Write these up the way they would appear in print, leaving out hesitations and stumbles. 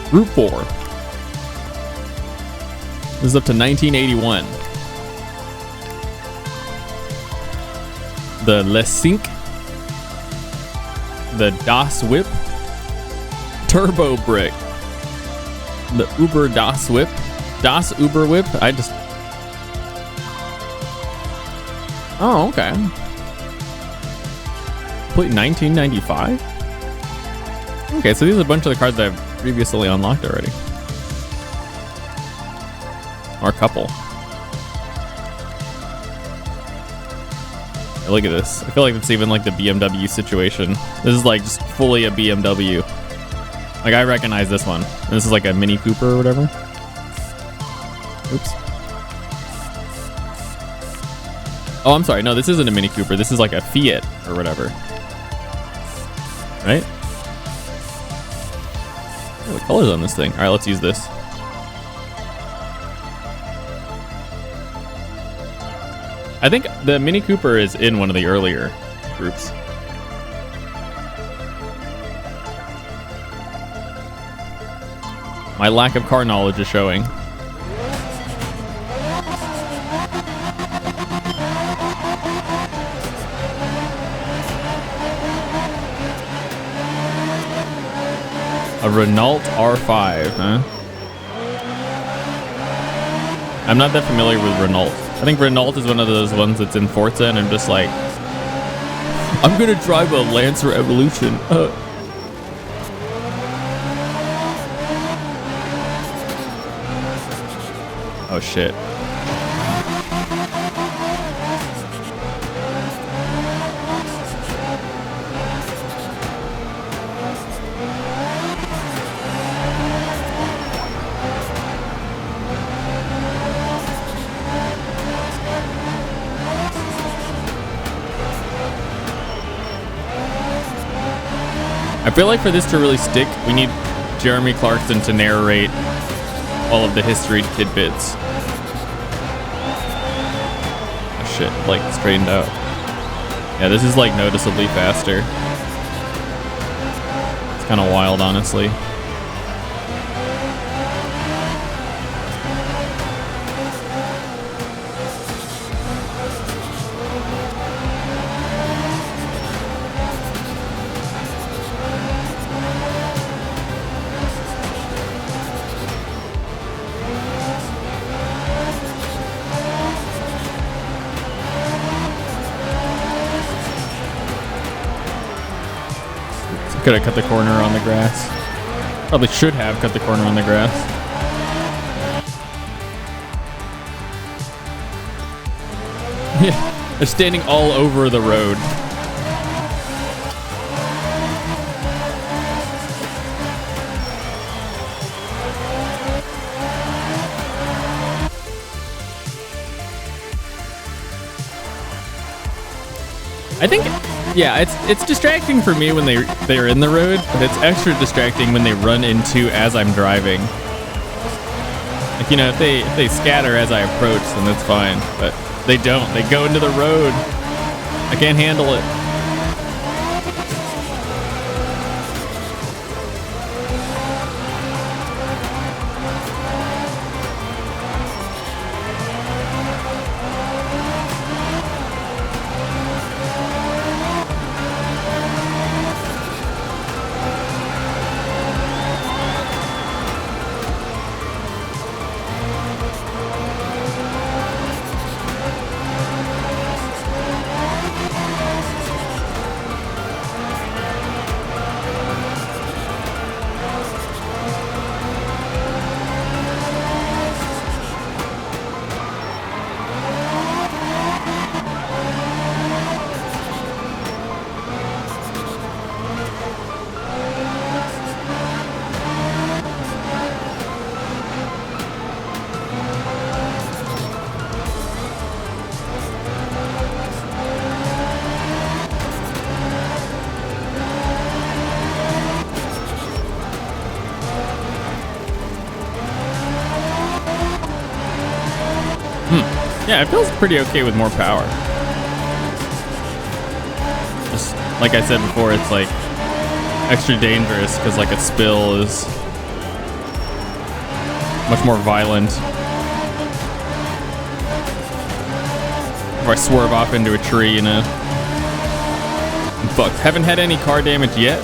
Group 4. This is up to 1981. The Lesink, the Das Whip, Turbo Brick, the Uber Das Whip, Das Uber Whip. Oh, okay. Complete 1995. Okay, so these are a bunch of the cards that I've previously unlocked already, or a couple. Look at this. I feel like it's even like the BMW situation. This is like just fully a BMW. Like, I recognize this one. This is like a Mini Cooper or whatever. Oops. Oh, I'm sorry. No, this isn't a Mini Cooper. This is like a Fiat or whatever. Right? Oh, the colors on this thing. All right, let's use this. I think the Mini Cooper is in one of the earlier groups. My lack of car knowledge is showing. A Renault R5, huh? I'm not that familiar with Renault. I think Renault is one of those ones that's in Forza, and I'm just like, I'm gonna drive a Lancer Evolution. Oh shit. I feel like for this to really stick, we need Jeremy Clarkson to narrate all of the history tidbits. Oh shit, like straightened out. Yeah, this is like noticeably faster. It's kind of wild, honestly. Could have cut the corner on the grass. Probably should have cut the corner on the grass. Yeah, they're standing all over the road. I think, yeah, it's distracting for me when they're in the road, but it's extra distracting when they run into as I'm driving. Like, you know, if they scatter as I approach, then that's fine, but they don't. They go into the road. I can't handle it. Yeah, it feels pretty okay with more power. Just like I said before, it's like extra dangerous because like a spill is Much more violent. If I swerve off into a tree, you know. I'm fucked. Haven't had any car damage yet.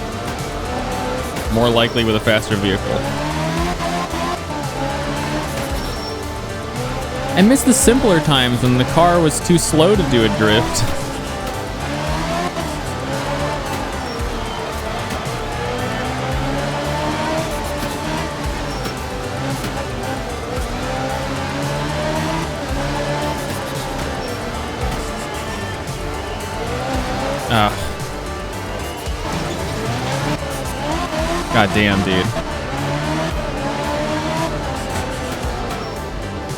More likely with a faster vehicle. I miss the simpler times when the car was too slow to do a drift. God damn, dude.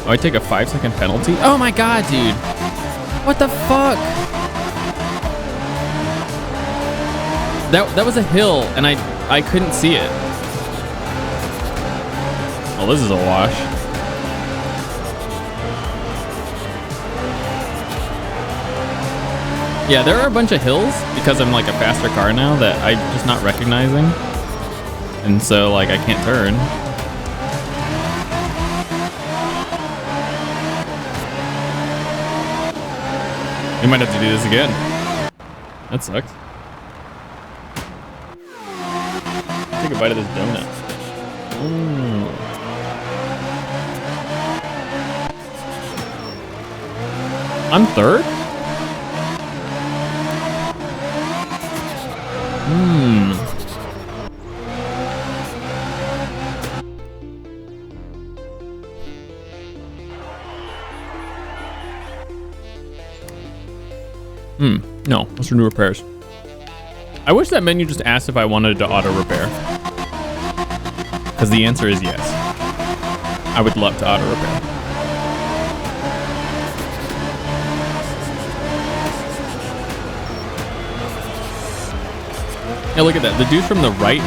Oh, I take a 5-second penalty? Oh my god, dude. What the fuck? That was a hill, and I couldn't see it. Well, this is a wash. Yeah, there are a bunch of hills because I'm like a faster car now that I'm just not recognizing. And so, like, I can't turn. We might have to do this again. That sucks. Take a bite of this donut. I'm third? No, let's renew repairs. I wish that menu just asked if I wanted to auto repair. Because the answer is yes. I would love to auto repair. Yeah, look at that. The dude from the right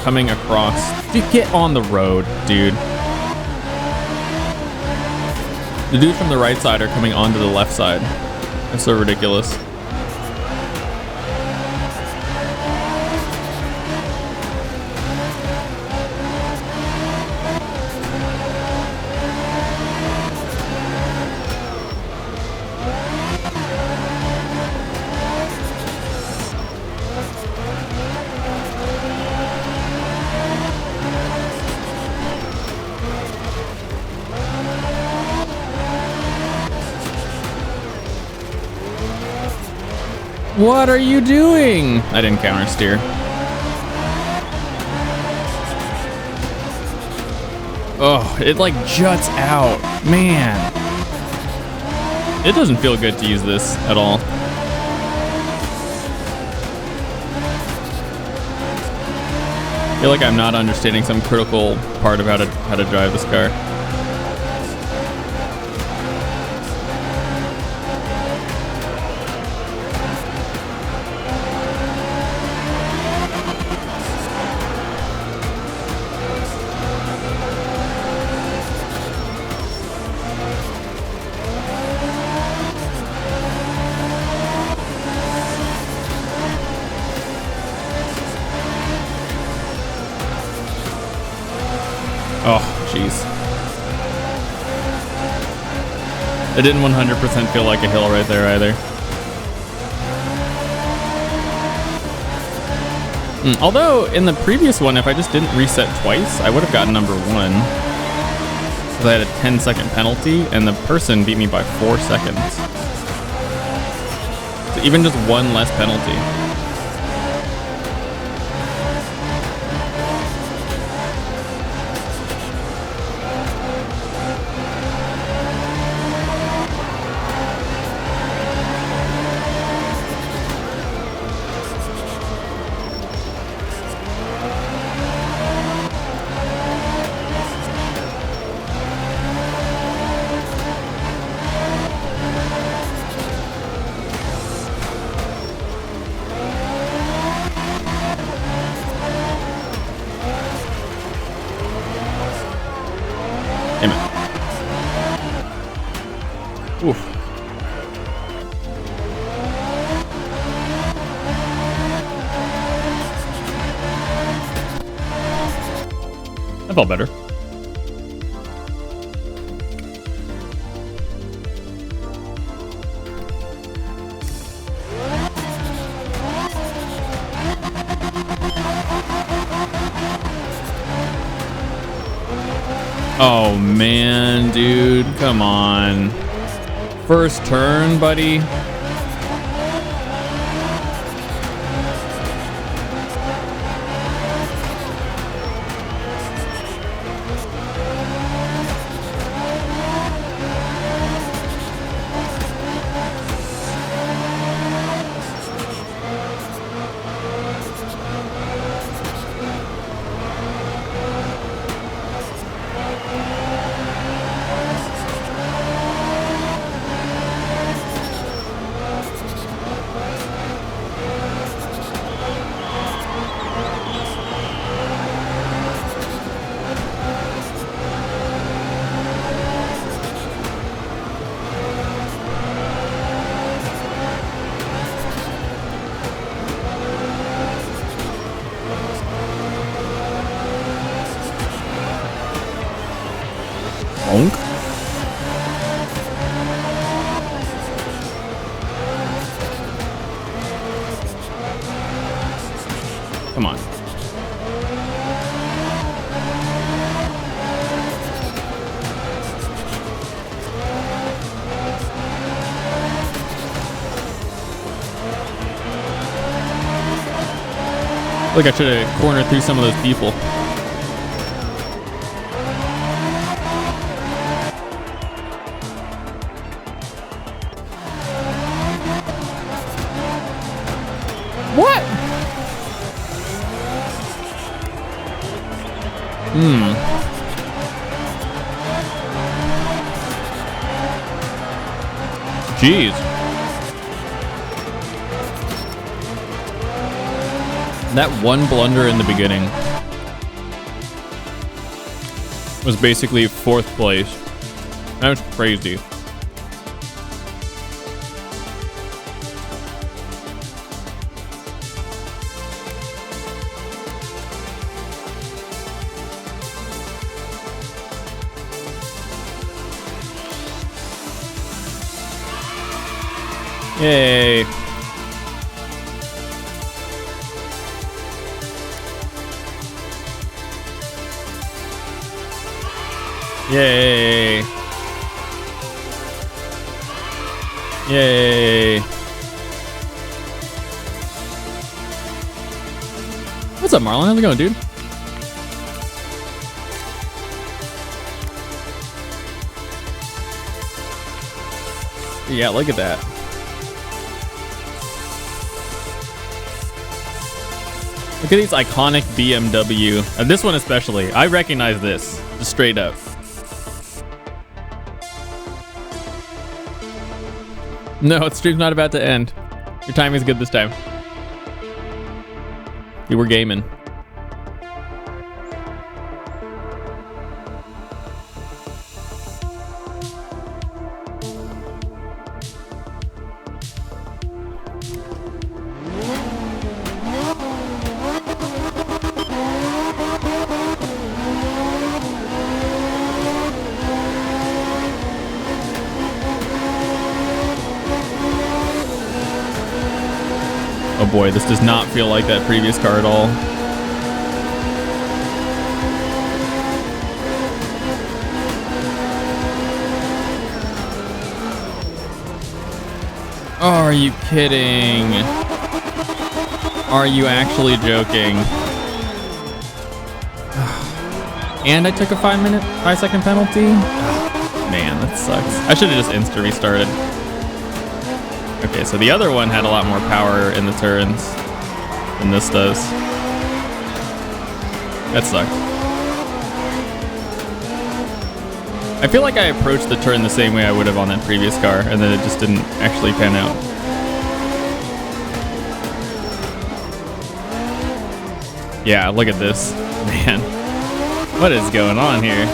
coming across. Dude, get on the road, dude. The dudes from the right side are coming onto the left side. That's so ridiculous. What are you doing? I didn't counter steer. Oh, it like juts out. Man. It doesn't feel good to use this at all. I feel like I'm not understanding some critical part of how to drive this car. Oh, jeez. It didn't 100% feel like a hill right there either. Although, in the previous one, if I just didn't reset twice, I would have gotten number 1. Because I had a 10-second penalty, and the person beat me by 4 seconds. So even just one less penalty. Oof. That felt better. Oh man, dude, come on. First turn, buddy. Bonk. Come on. Look, I should have cornered through some of those people. What? Jeez. That one blunder in the beginning was basically 4th place. That was crazy. Yay. Yay. Yay. What's up, Marlon? How's it going, dude? Yeah, look at that. Look at these iconic BMW. This one especially. I recognize this, just straight up. No, the stream's not about to end. Your timing's good this time. You were gaming. Oh boy, this does not feel like that previous car at all. Oh, are you kidding? Are you actually joking? And I took a 5-second penalty? Oh, man, that sucks. I should have just insta restarted. Okay, so the other one had a lot more power in the turns than this does. That sucked. I feel like I approached the turn the same way I would have on that previous car, and then it just didn't actually pan out. Yeah, look at this. Man, what is going on here?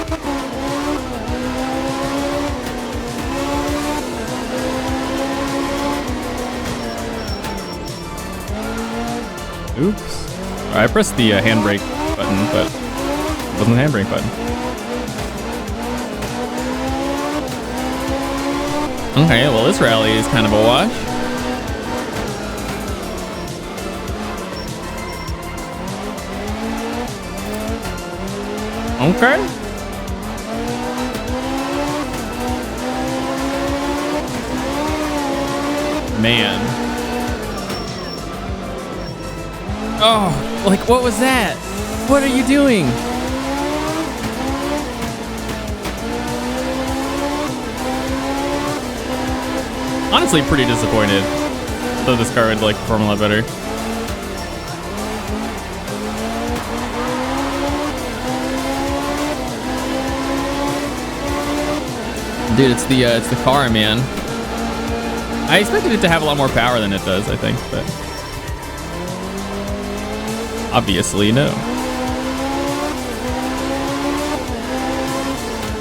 Oops. I pressed the handbrake button, but it wasn't the handbrake button. Okay, well this rally is kind of a wash. Okay. Man. Oh, like what was that? What are you doing? Honestly, pretty disappointed. Though this car would like perform a lot better. Dude, it's the car, man. I expected it to have a lot more power than it does, I think, but obviously no.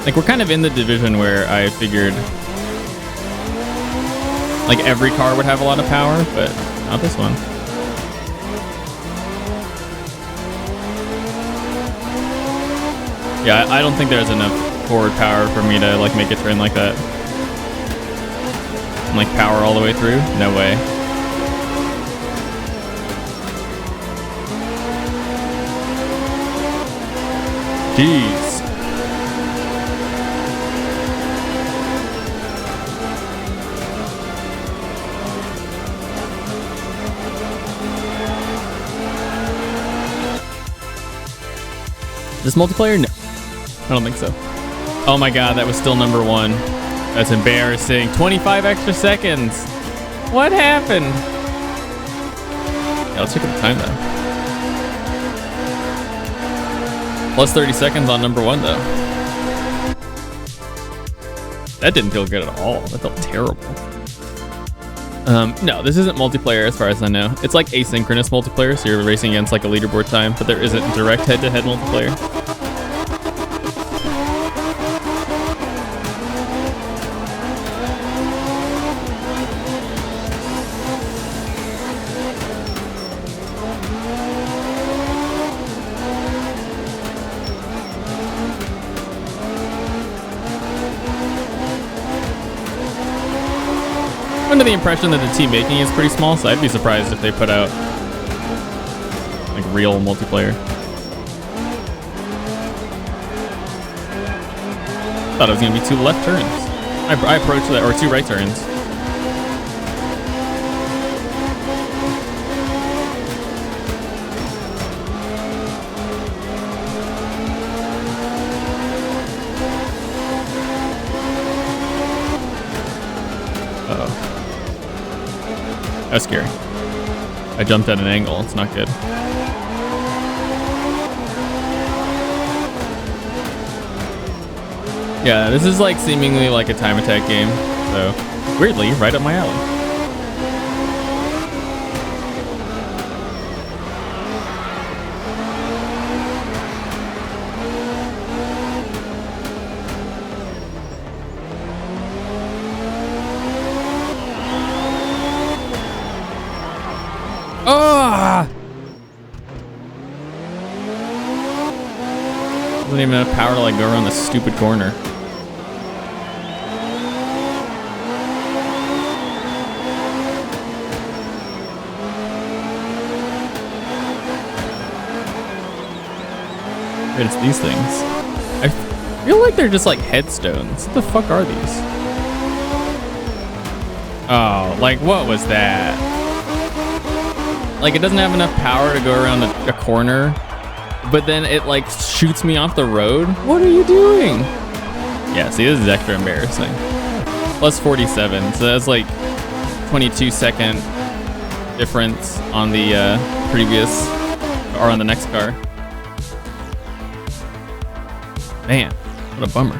Like, we're kind of in the division where I figured like every car would have a lot of power, but not this one. Yeah, I don't think there's enough forward power for me to like make a turn like that. And like power all the way through? No way. Jeez. This multiplayer? No. I don't think so. Oh my god, that was still number 1. That's embarrassing. 25 extra seconds. What happened? Yeah, let's check out the time though. Plus 30 seconds on number 1 though. That didn't feel good at all. That felt terrible. No, this isn't multiplayer as far as I know. It's like asynchronous multiplayer, so you're racing against like a leaderboard time, but there isn't direct head-to-head multiplayer. Under the impression that the team making is pretty small, so I'd be surprised if they put out like real multiplayer. Thought it was gonna be 2 left turns. I approached that, or 2 right turns. That's scary. I jumped at an angle. It's not good. Yeah, this is like seemingly like a time attack game. So, weirdly, right up my alley. Doesn't even have power to like go around this stupid corner. It's these things. I feel like they're just like headstones. What the fuck are these? Oh, like what was that? Like it doesn't have enough power to go around a corner, but then it like shoots me off the road. What are you doing? Yeah, see, this is extra embarrassing. Plus 47, so that's like 22-second difference on the previous, or on the next car. Man, what a bummer.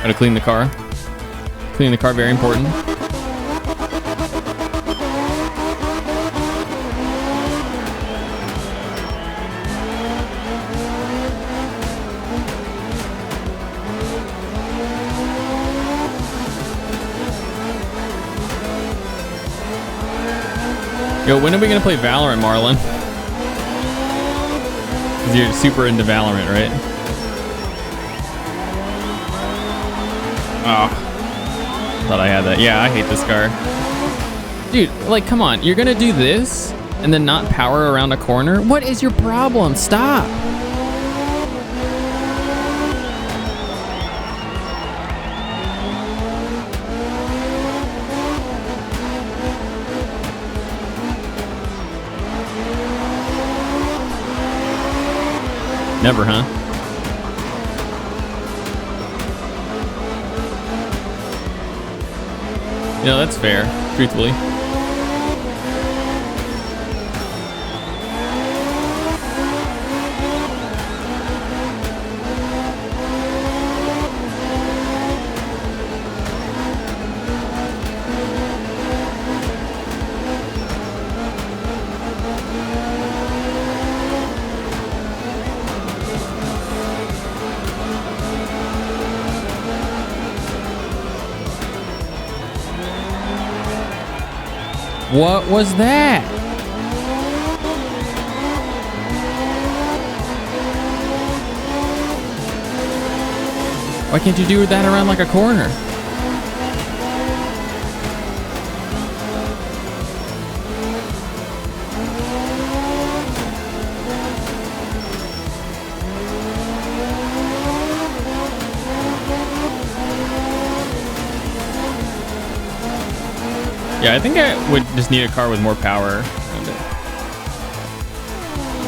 Gotta clean the car. Cleaning the car, very important. Yo, when are we gonna play Valorant, Marlon? Because you're super into Valorant, right? Oh, thought I had that. Yeah, I hate this car. Dude, like, come on. You're gonna do this and then not power around a corner? What is your problem? Stop. Never, huh? You know, that's fair, truthfully. What was that? Why can't you do that around like a corner? Yeah, I think I would just need a car with more power.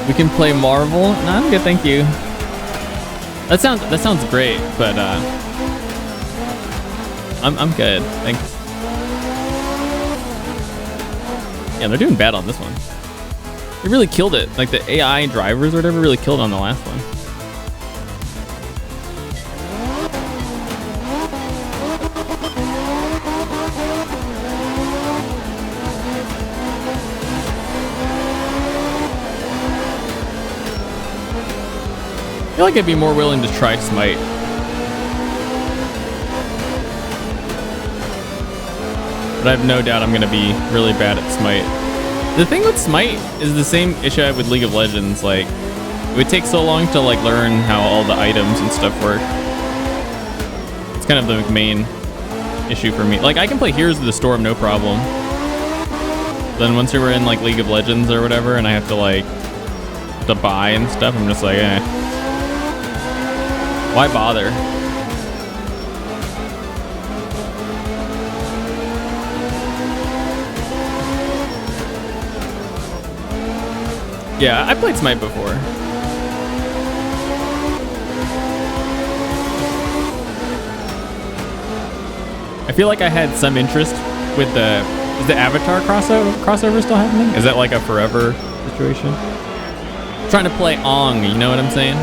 We can play Marvel. No, I'm good, thank you. That sounds great, but I'm good, thanks. Yeah, they're doing bad on this one. They really killed it. Like the AI drivers or whatever really killed on the last one. I feel like I'd be more willing to try Smite. But I have no doubt I'm going to be really bad at Smite. The thing with Smite is the same issue I have with League of Legends. Like, it would take so long to like learn how all the items and stuff work. It's kind of the main issue for me. Like, I can play Heroes of the Storm no problem. Then once you're in like League of Legends or whatever, and I have to like to buy and stuff, I'm just like, eh. Why bother? Yeah, I played Smite before. I feel like I had some interest with is the Avatar crossover still happening? Is that like a forever situation? I'm trying to play Ong, you know what I'm saying?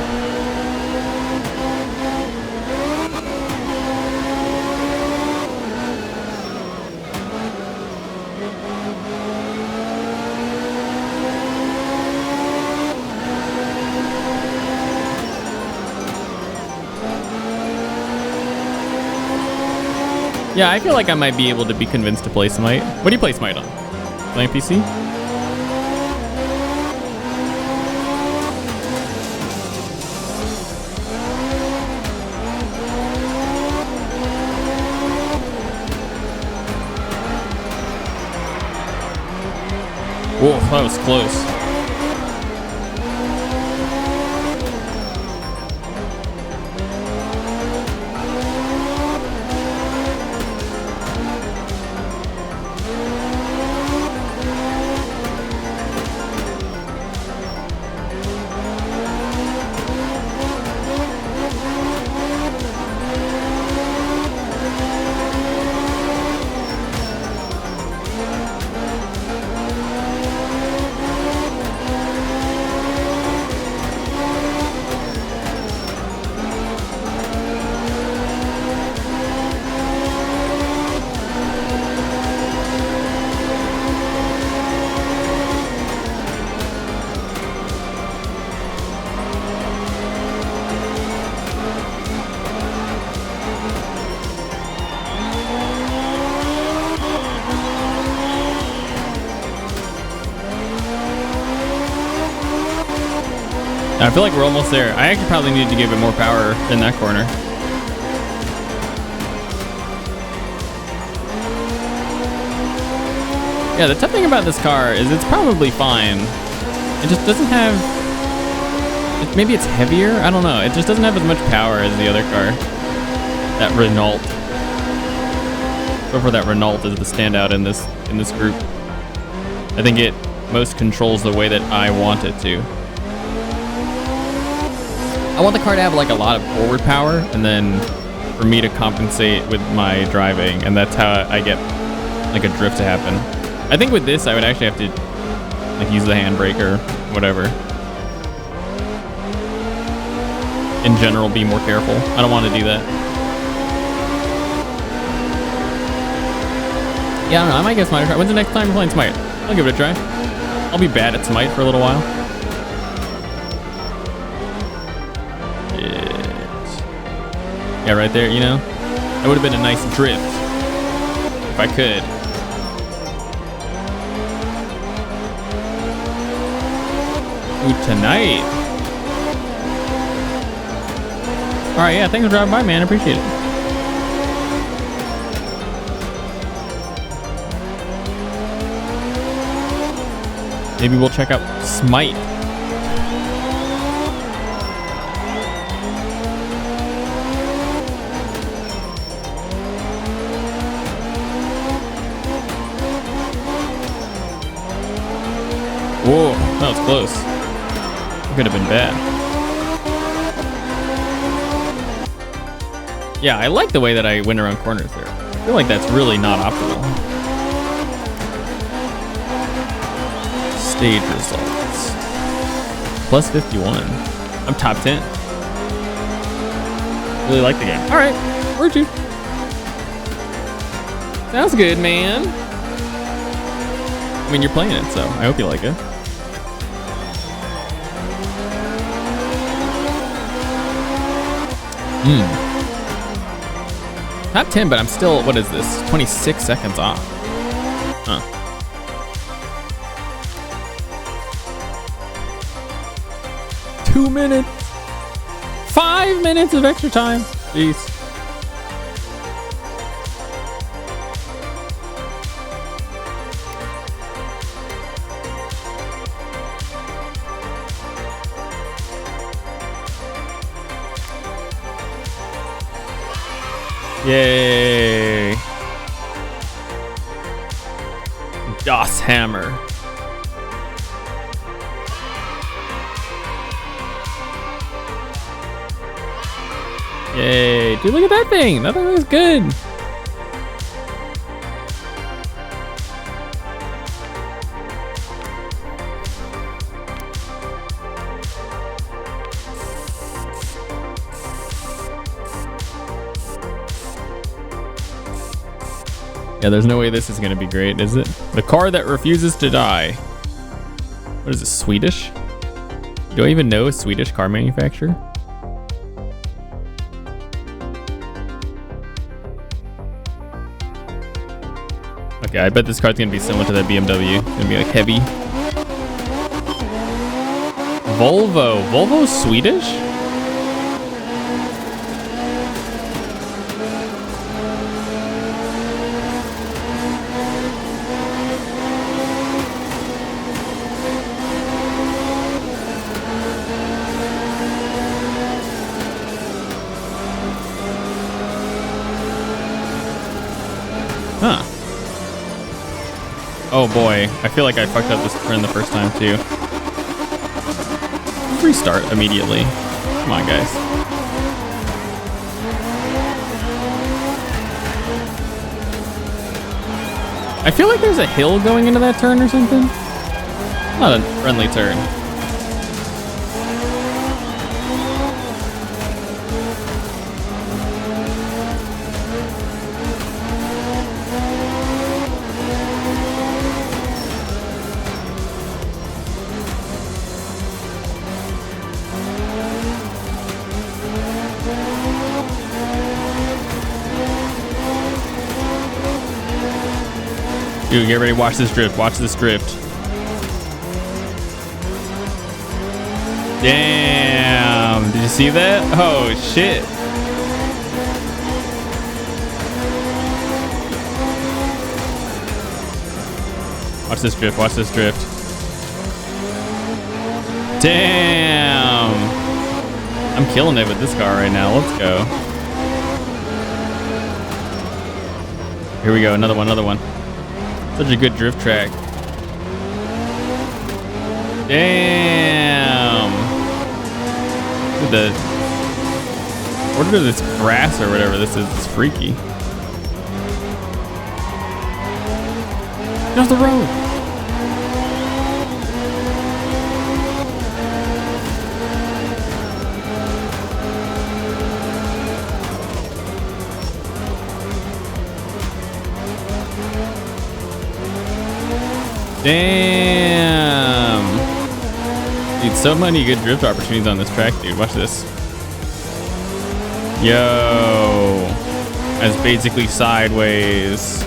Yeah, I feel like I might be able to be convinced to play Smite. What do you play Smite on? Playing PC? Whoa, that was close. I feel like we're almost there. I actually probably need to give it more power in that corner. Yeah, the tough thing about this car is it's probably fine. It just doesn't have... Maybe it's heavier? I don't know. It just doesn't have as much power as the other car. That Renault. So far, that Renault is the standout in this group. I think it most controls the way that I want it to. I want the car to have like a lot of forward power, and then for me to compensate with my driving, and that's how I get like a drift to happen. I think with this, I would actually have to like use the handbrake or whatever. In general, be more careful. I don't want to do that. Yeah, I don't know. I might get Smite. When's the next time you're playing Smite? I'll give it a try. I'll be bad at Smite for a little while. Yeah, right there, you know? That would have been a nice drift. If I could. Ooh, tonight. Alright, yeah, thanks for driving by, man. I appreciate it. Maybe we'll check out Smite. Whoa, that was close. It could have been bad. Yeah, I like the way that I went around corners there. I feel like that's really not optimal. Stage results. Plus 51. I'm top 10. Really like the game. All right, where'd you? Sounds good, man. I mean, you're playing it, so I hope you like it. Top 10, but I'm still, what is this? 26 seconds off. Huh. Two minutes. 5 minutes of extra time. Jeez. Yay. DOS Hammer. Yay. Dude, look at that thing. That thing looks good. Yeah, there's no way this is gonna be great, is it? The car that refuses to die. What is this, Swedish? Do I even know a Swedish car manufacturer? Okay, I bet this car's gonna be similar to that BMW. It's gonna be like heavy. Volvo. Volvo's Swedish? Huh. Oh boy, I feel like I fucked up this turn the first time too. Restart immediately. Come on, guys. I feel like there's a hill going into that turn or something. Not a friendly turn. Dude, get ready, watch this drift, watch this drift. Damn, did you see that? Oh, shit. Watch this drift, watch this drift. Damn. I'm killing it with this car right now, let's go. Here we go, another one, another one. Such a good drift track. Damn. Look at the Order to this grass or whatever this is. It's freaky. Get off the road. Damn. Dude, so many good drift opportunities on this track, dude. Watch this. Yo. That's basically sideways.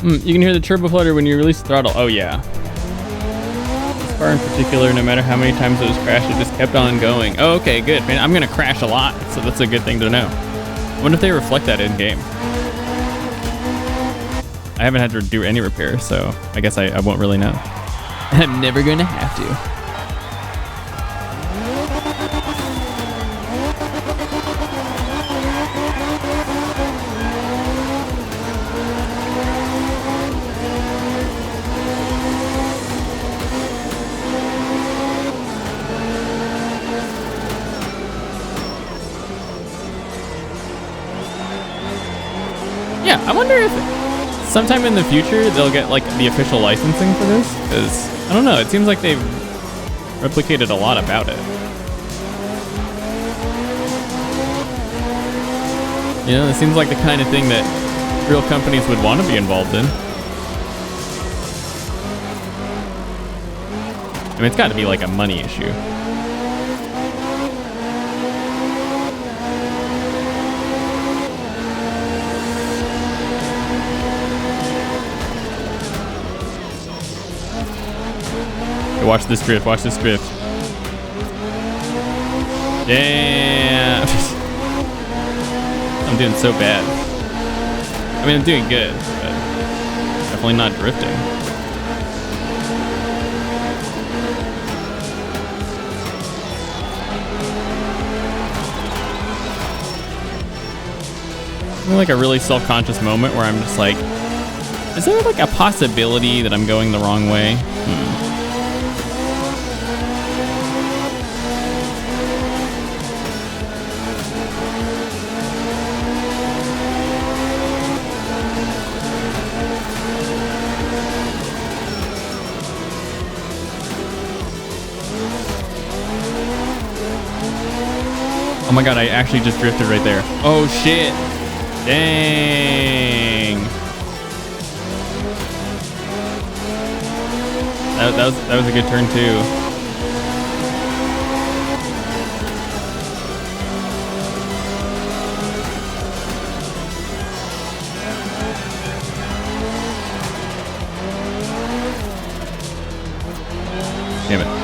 You can hear the turbo flutter when you release the throttle. Oh yeah. This car in particular, no matter how many times it was crashed, it just kept on going. Oh, okay, good. Man, I'm gonna crash a lot, so that's a good thing to know. I wonder if they reflect that in game. I haven't had to do any repair, so I guess I won't really know. I'm never gonna have to. I wonder if sometime in the future they'll get like the official licensing for this, because I don't know, it seems like they've replicated a lot about it. You know, it seems like the kind of thing that real companies would want to be involved in. I mean, it's got to be like a money issue. Watch this drift, watch this drift. Damn. I'm doing so bad. I mean, I'm doing good, but definitely not drifting. I'm like a really self-conscious moment where I'm just like, is there like a possibility that I'm going the wrong way? Oh my god, I actually just drifted right there. Oh shit. Dang. That was a good turn too. Damn it.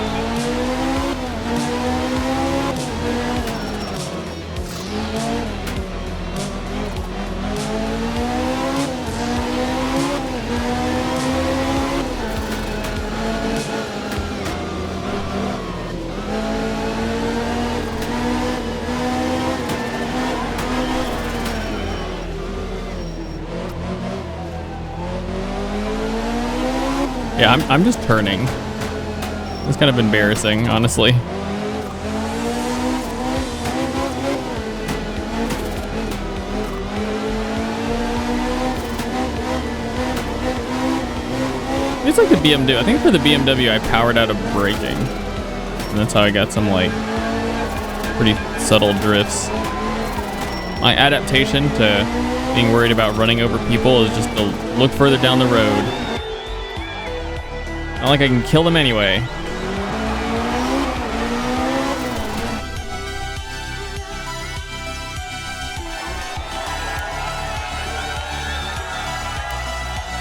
Yeah, I'm just turning. It's kind of embarrassing, honestly. It's like the BMW. I think for the BMW, I powered out of braking. And that's how I got some, like, pretty subtle drifts. My adaptation to being worried about running over people is just to look further down the road. Not like I can kill them anyway.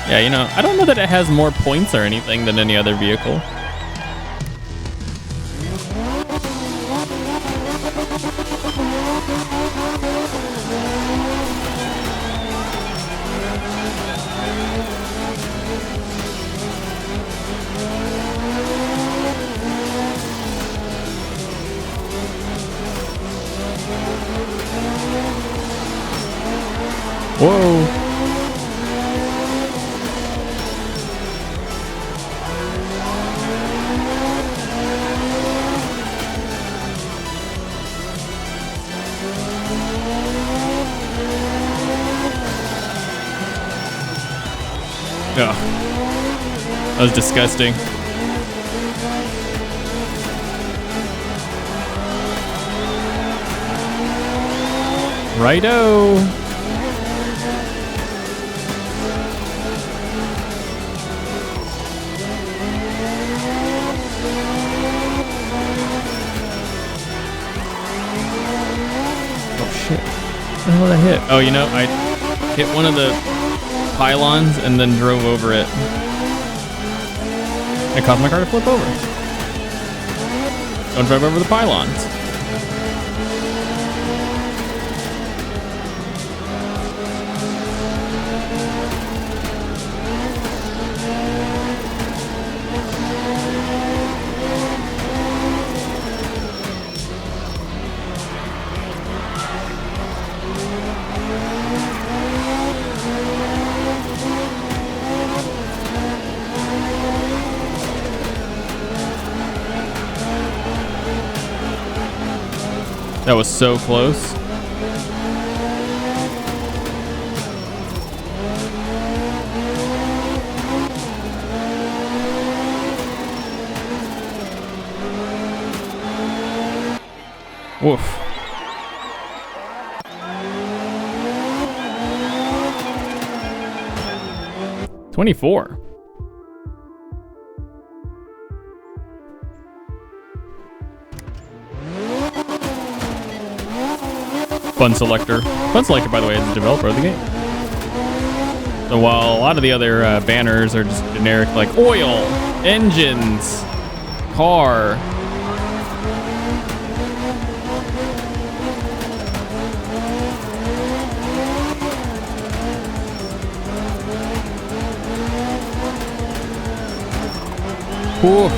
Yeah, you know, I don't know that it has more points or anything than any other vehicle. Whoa. Oh, that was disgusting. Righto. Oh shit. What the hell did I hit? Oh, you know, I hit one of the pylons and then drove over it. It caused my car to flip over. Don't drive over the pylons. That was so close. Woof. $24. Fun Selector. Fun Selector, by the way, is the developer of the game. So while a lot of the other banners are just generic, like oil, engines, car. Cool.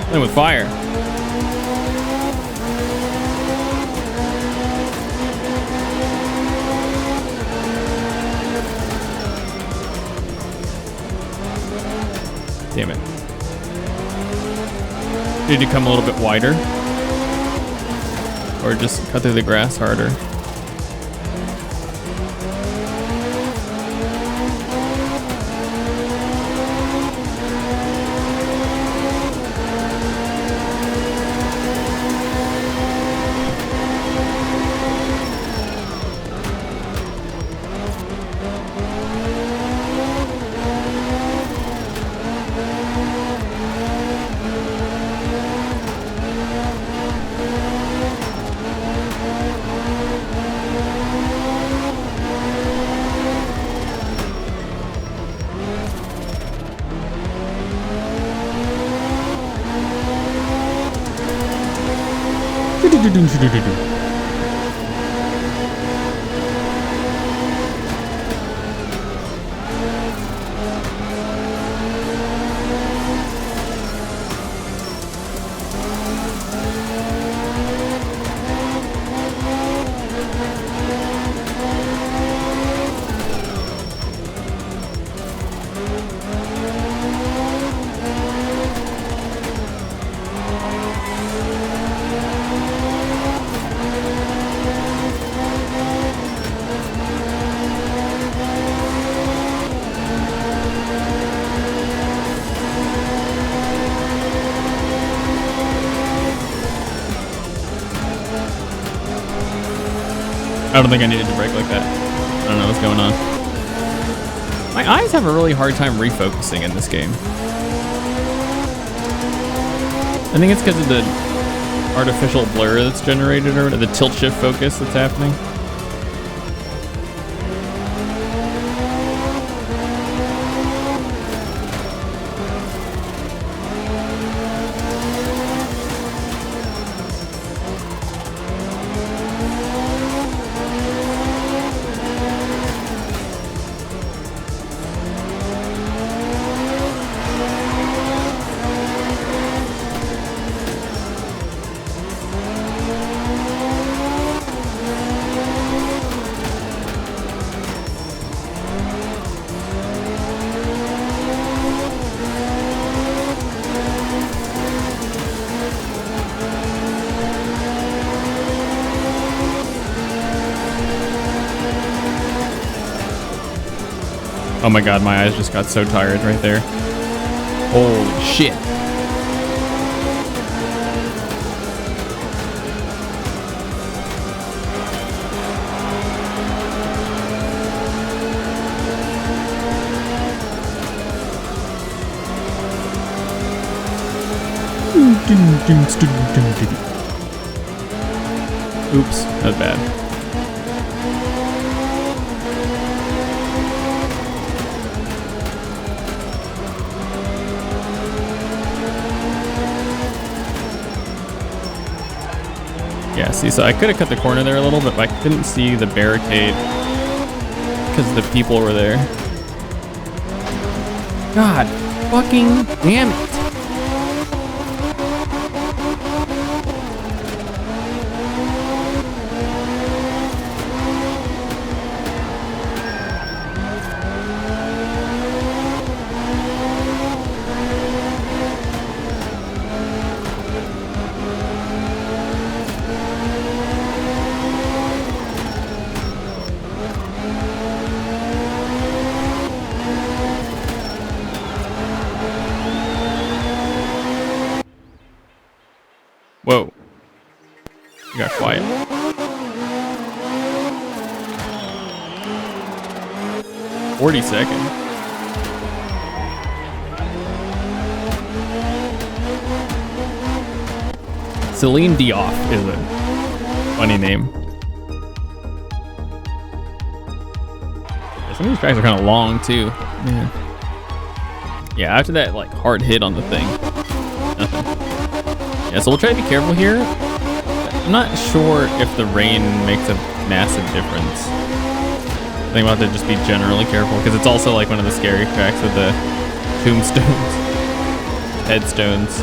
Playing with fire. Damn it. Need to come a little bit wider. Or just cut through the grass harder. I don't think I needed to brake like that. I don't know what's going on. My eyes have a really hard time refocusing in this game. I think it's because of the artificial blur that's generated, or the tilt shift focus that's happening. Oh my god, my eyes just got so tired right there. Holy shit. Oops, that was bad. Yeah, see, so I could have cut the corner there a little bit, but I couldn't see the barricade because the people were there. God fucking damn it. Whoa. You got quiet. "40-second." Celine Dioff is a funny name. Some of these tracks are kind of long too. Man. Yeah, after that like hard hit on the thing, nothing. Yeah, so we'll try to be careful here. I'm not sure if the rain makes a massive difference. I think we'll have to just be generally careful because it's also like one of the scary tracks with the tombstones, headstones.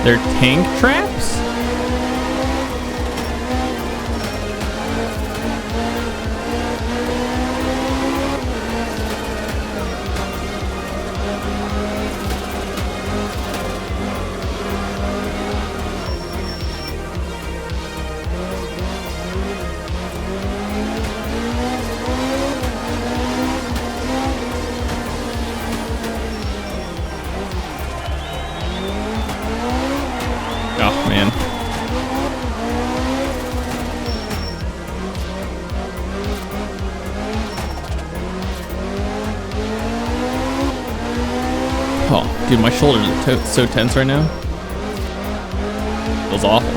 They're tank traps? Oh, man. Oh, dude, my shoulders are so tense right now. Feels awful.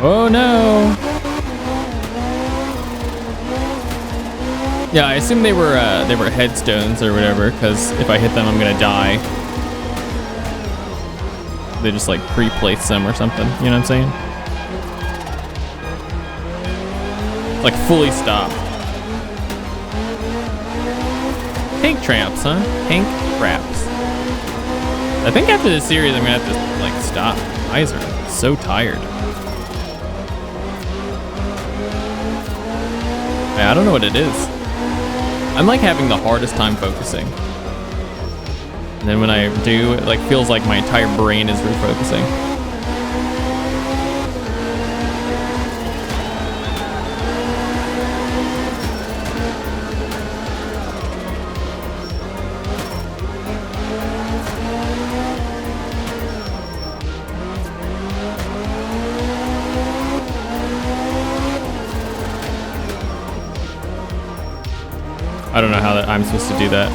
Oh no! Yeah, I assume they were headstones or whatever, because if I hit them, I'm gonna die. They just like pre-place them or something. You know what I'm saying? Like fully stop. Tank traps, huh? Tank traps. I think after this series, I'm gonna have to like stop. My eyes are so tired. I don't know what it is. I'm like having the hardest time focusing. And then when I do, it like feels like my entire brain is refocusing. I don't know how I'm supposed to do that.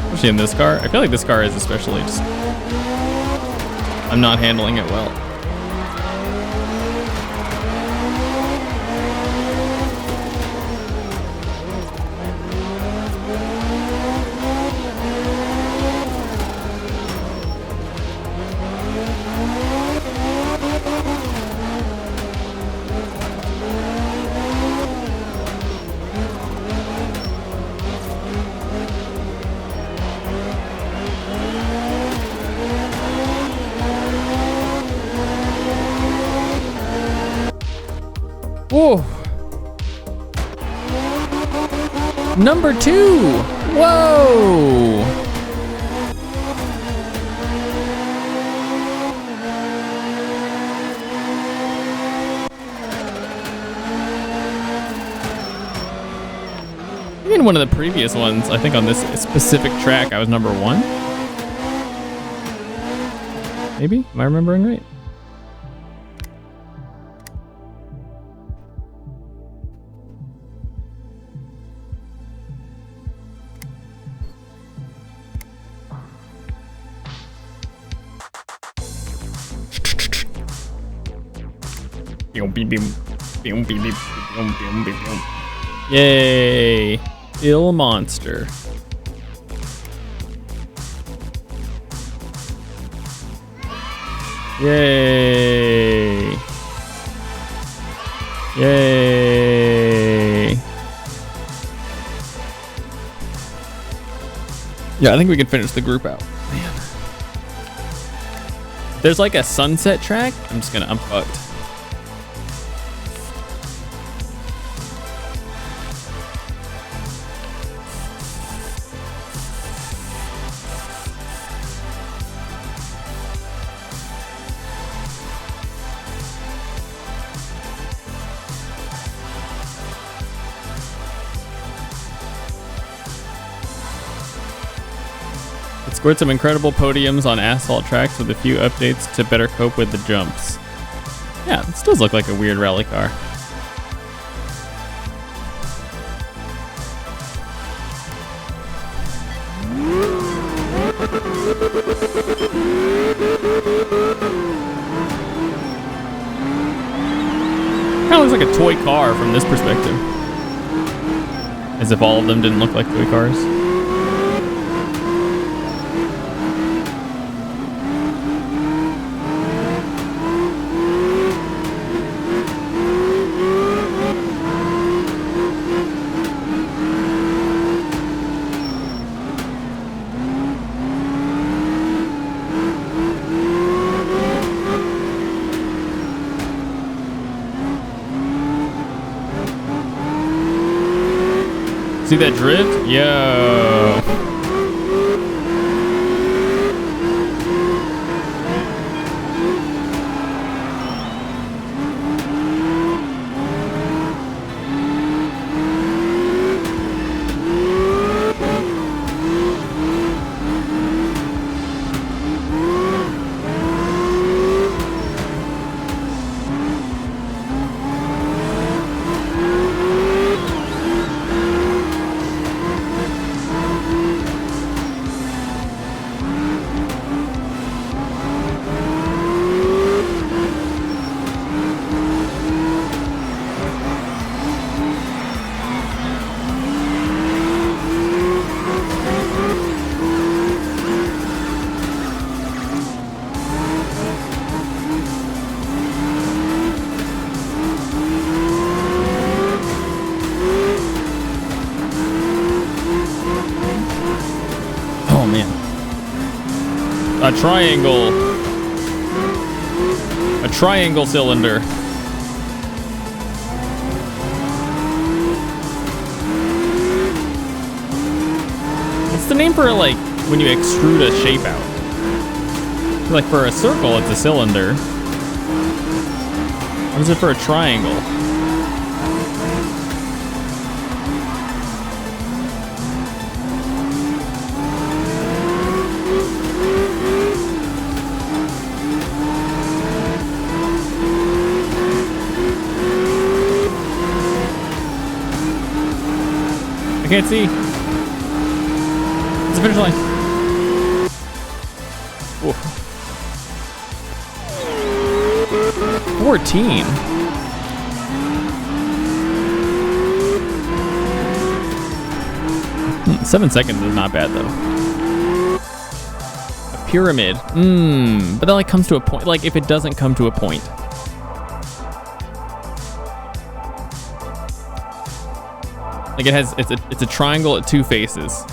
Especially in this car. I feel like this car is especially just... I'm not handling it well. Whoa. Number 2. Whoa. In one of the previous ones, I think on this specific track, I was number 1. Maybe? Am I remembering right? Yay! Ill monster. Yay! Yay! Yeah, I think we can finish the group out. Man. There's like a sunset track. I'm fucked. Scored some incredible podiums on asphalt tracks with a few updates to better cope with the jumps. Yeah, this does look like a weird rally car. Kind of looks like a toy car from this perspective. As if all of them didn't look like toy cars. See that drift? Yo. A triangle cylinder. What's the name for like when you extrude a shape out? Like for a circle, it's a cylinder. What is it for a triangle? I can't see. It's the finish line. Whoa. 14. Hmm, 7 seconds is not bad though. A pyramid. But that like comes to a point. Like if it doesn't come to a point. Like it has, it's a triangle at 2 faces,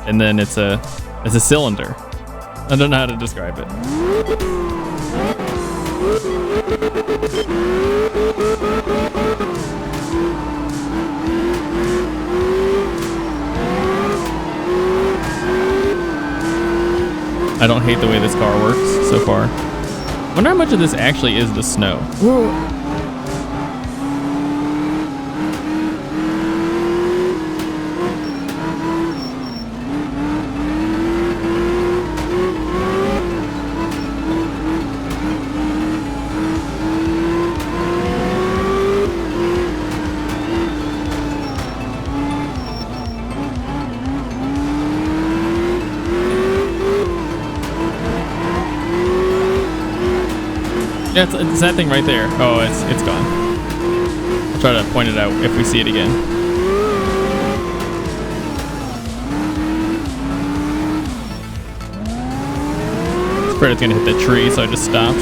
and then it's a cylinder. I don't know how to describe it. I don't hate the way this car works so far. I wonder how much of this actually is the snow. Whoa. Yeah, it's that thing right there. Oh, it's gone. I'll try to point it out if we see it again. I was afraid it's gonna hit the tree, so I just stopped.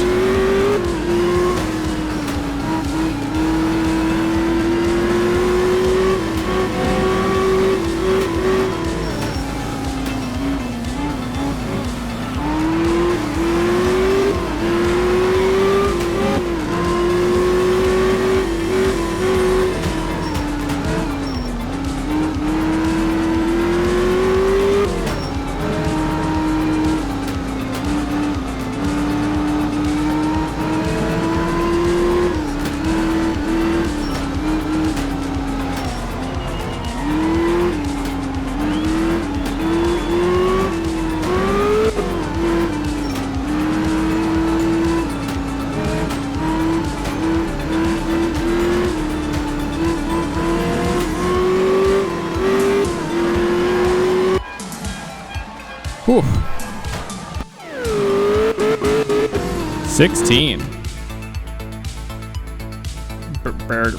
Whew. 16. Bird.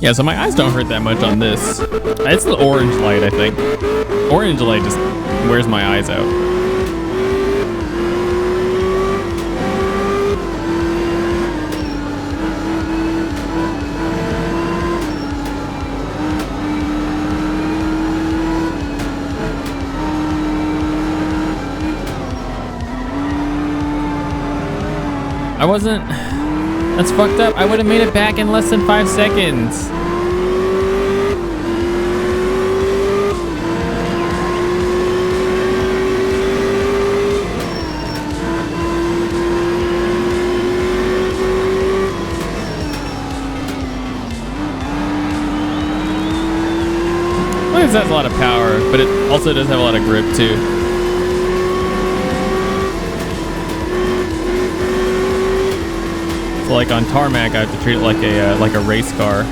Yeah, so my eyes don't hurt that much on this. It's the orange light, I think. Orange light just wears my eyes out. I wasn't... That's fucked up. I would have made it back in less than 5 seconds. Well, this has a lot of power, but it also does have a lot of grip too. So like on tarmac, I have to treat it like a race car.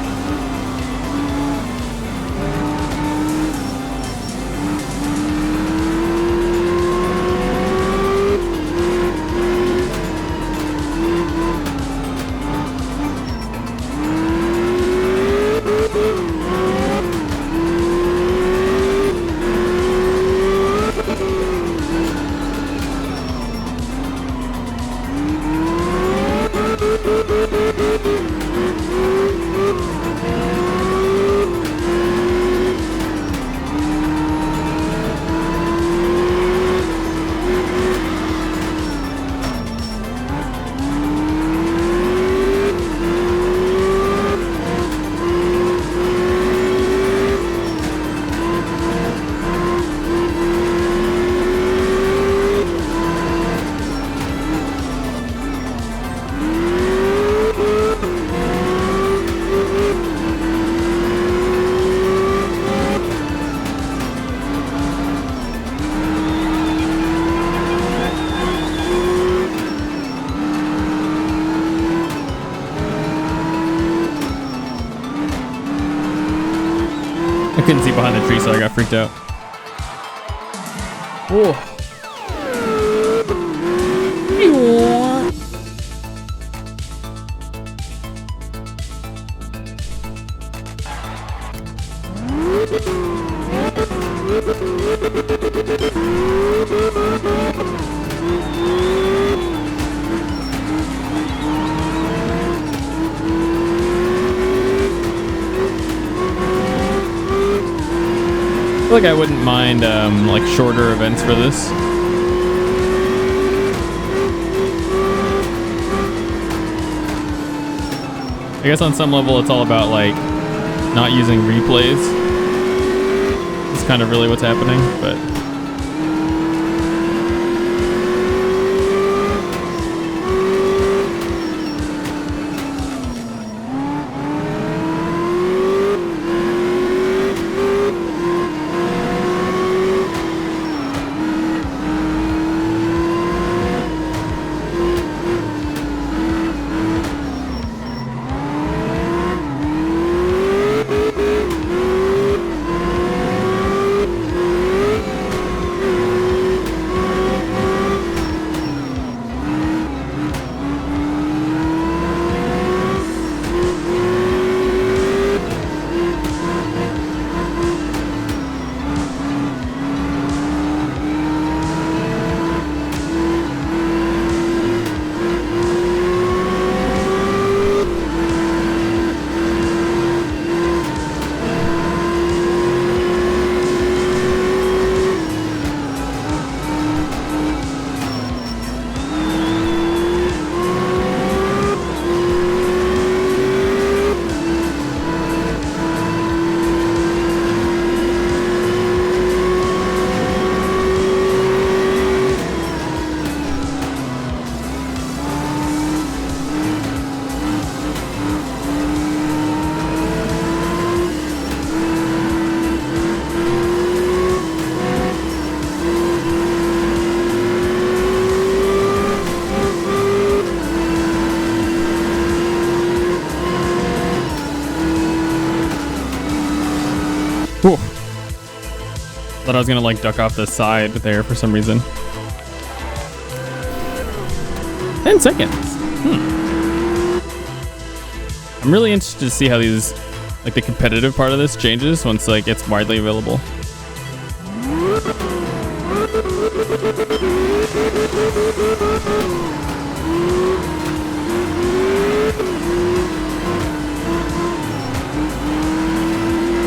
I couldn't see behind the tree, so I got freaked out. Oh. I feel like I wouldn't mind like shorter events for this. I guess on some level it's all about like not using replays. It's kind of really what's happening, but whew. Thought I was gonna like duck off the side there for some reason. 10 seconds. I'm really interested to see how these, like the competitive part of this changes once like it's widely available.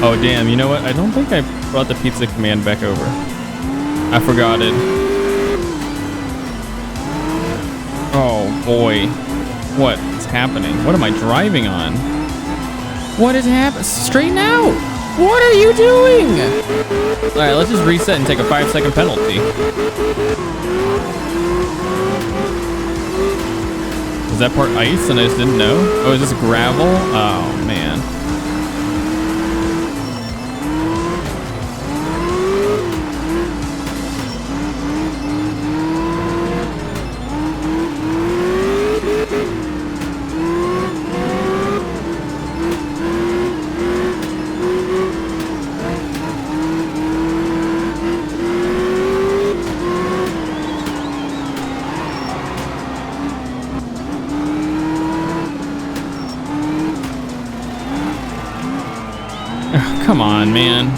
Oh damn, you know what? I don't think I brought the pizza command back over. I forgot it. Oh boy. What is happening? What am I driving on? What is happening? Straighten out! What are you doing? Alright, let's just reset and take a 5-second penalty. Is that part ice and I just didn't know? Oh, is this gravel? Oh man. Come on, man.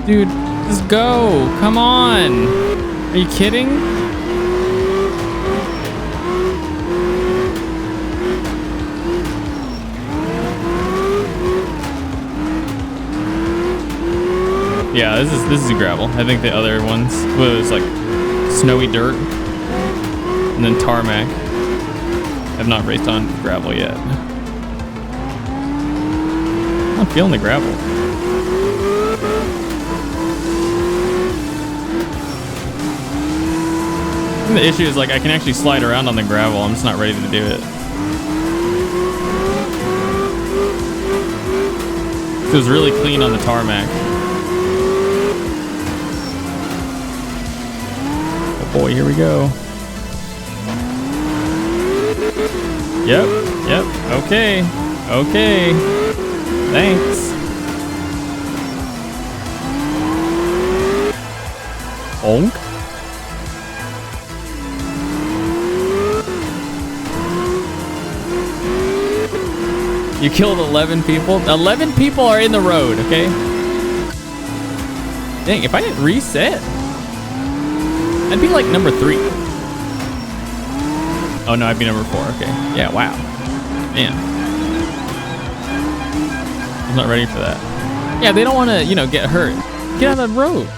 Dude, just go. Come on. Are you kidding? Yeah, this is gravel. I think the other ones was like snowy dirt and then tarmac. I've not raced on gravel yet. I'm feeling the gravel. And the issue is like I can actually slide around on the gravel. I'm just not ready to do it. It was really clean on the tarmac. Oh boy, here we go. Yep. Okay. Thanks. Onk. You killed 11 people? 11 people are in the road, okay? Dang, if I didn't reset, I'd be like number 3. Oh no, I'd be number 4, okay. Yeah, wow. Man. I'm not ready for that. Yeah, they don't want to, get hurt. Get out of the road.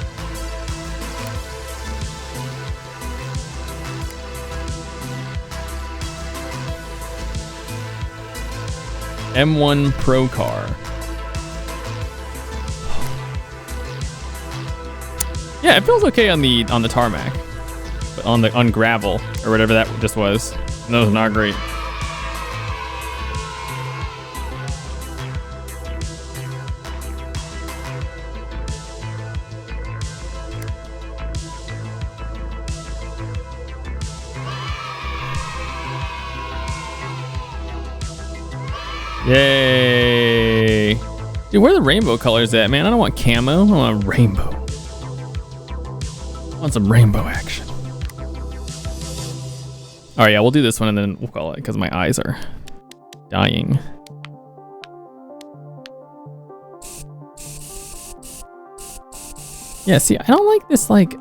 M1 Pro car. Yeah, it feels okay on the tarmac, but on gravel or whatever that just was, that was not great. Yay. Dude, where are the rainbow colors at, man? I don't want camo. I want a rainbow. I want some rainbow action. All right, yeah, we'll do this one and then we'll call it because my eyes are dying. Yeah, see, I don't like this like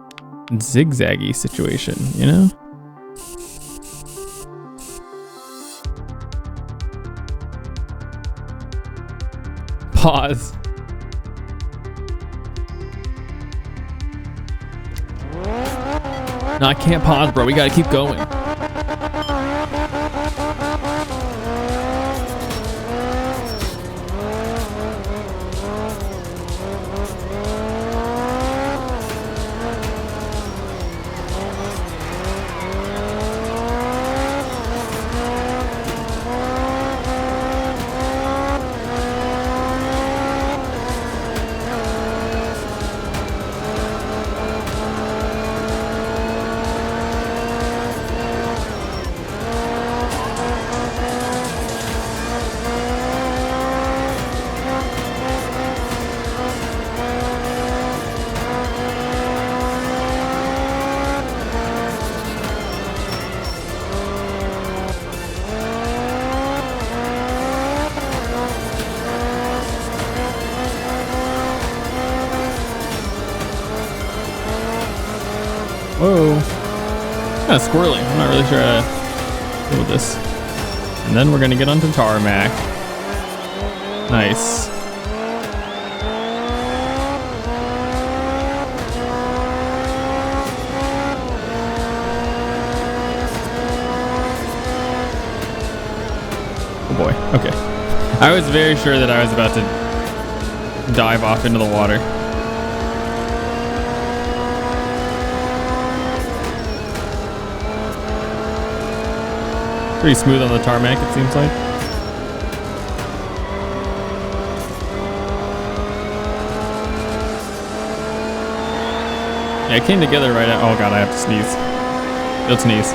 zigzaggy situation, you know? Pause. No, I can't pause, bro. We gotta keep going. Whoa. Kind of squirrely. I'm not really sure how to deal with this. And then we're going to get onto tarmac. Nice. Oh boy. Okay. I was very sure that I was about to dive off into the water. Pretty smooth on the tarmac, it seems like. Yeah, it came together right at. Oh god, I have to sneeze. Don't sneeze.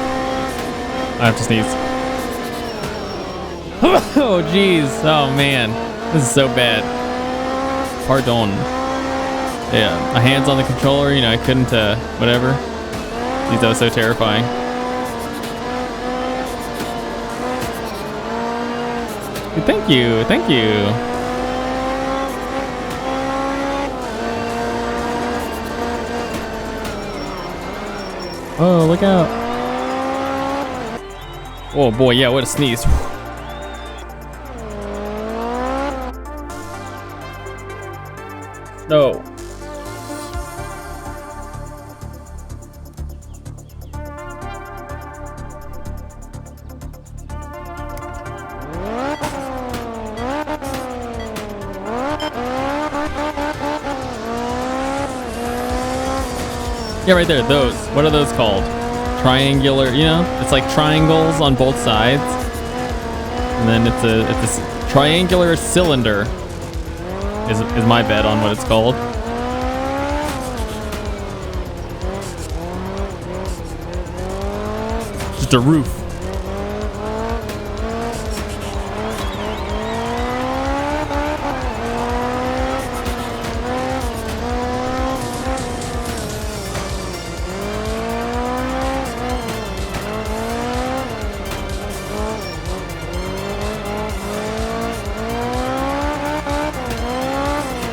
I have to sneeze. Oh jeez. Oh man, this is so bad. Pardon. Yeah, my hands on the controller. You know, I couldn't. Whatever. Jeez, that was so terrifying. Thank you, thank you. Oh, look out. Oh boy, yeah, what a sneeze. No. Yeah, right there, those. What are those called? Triangular, you know? It's like triangles on both sides. And then it's a triangular cylinder. is my bet on what it's called. Just a roof.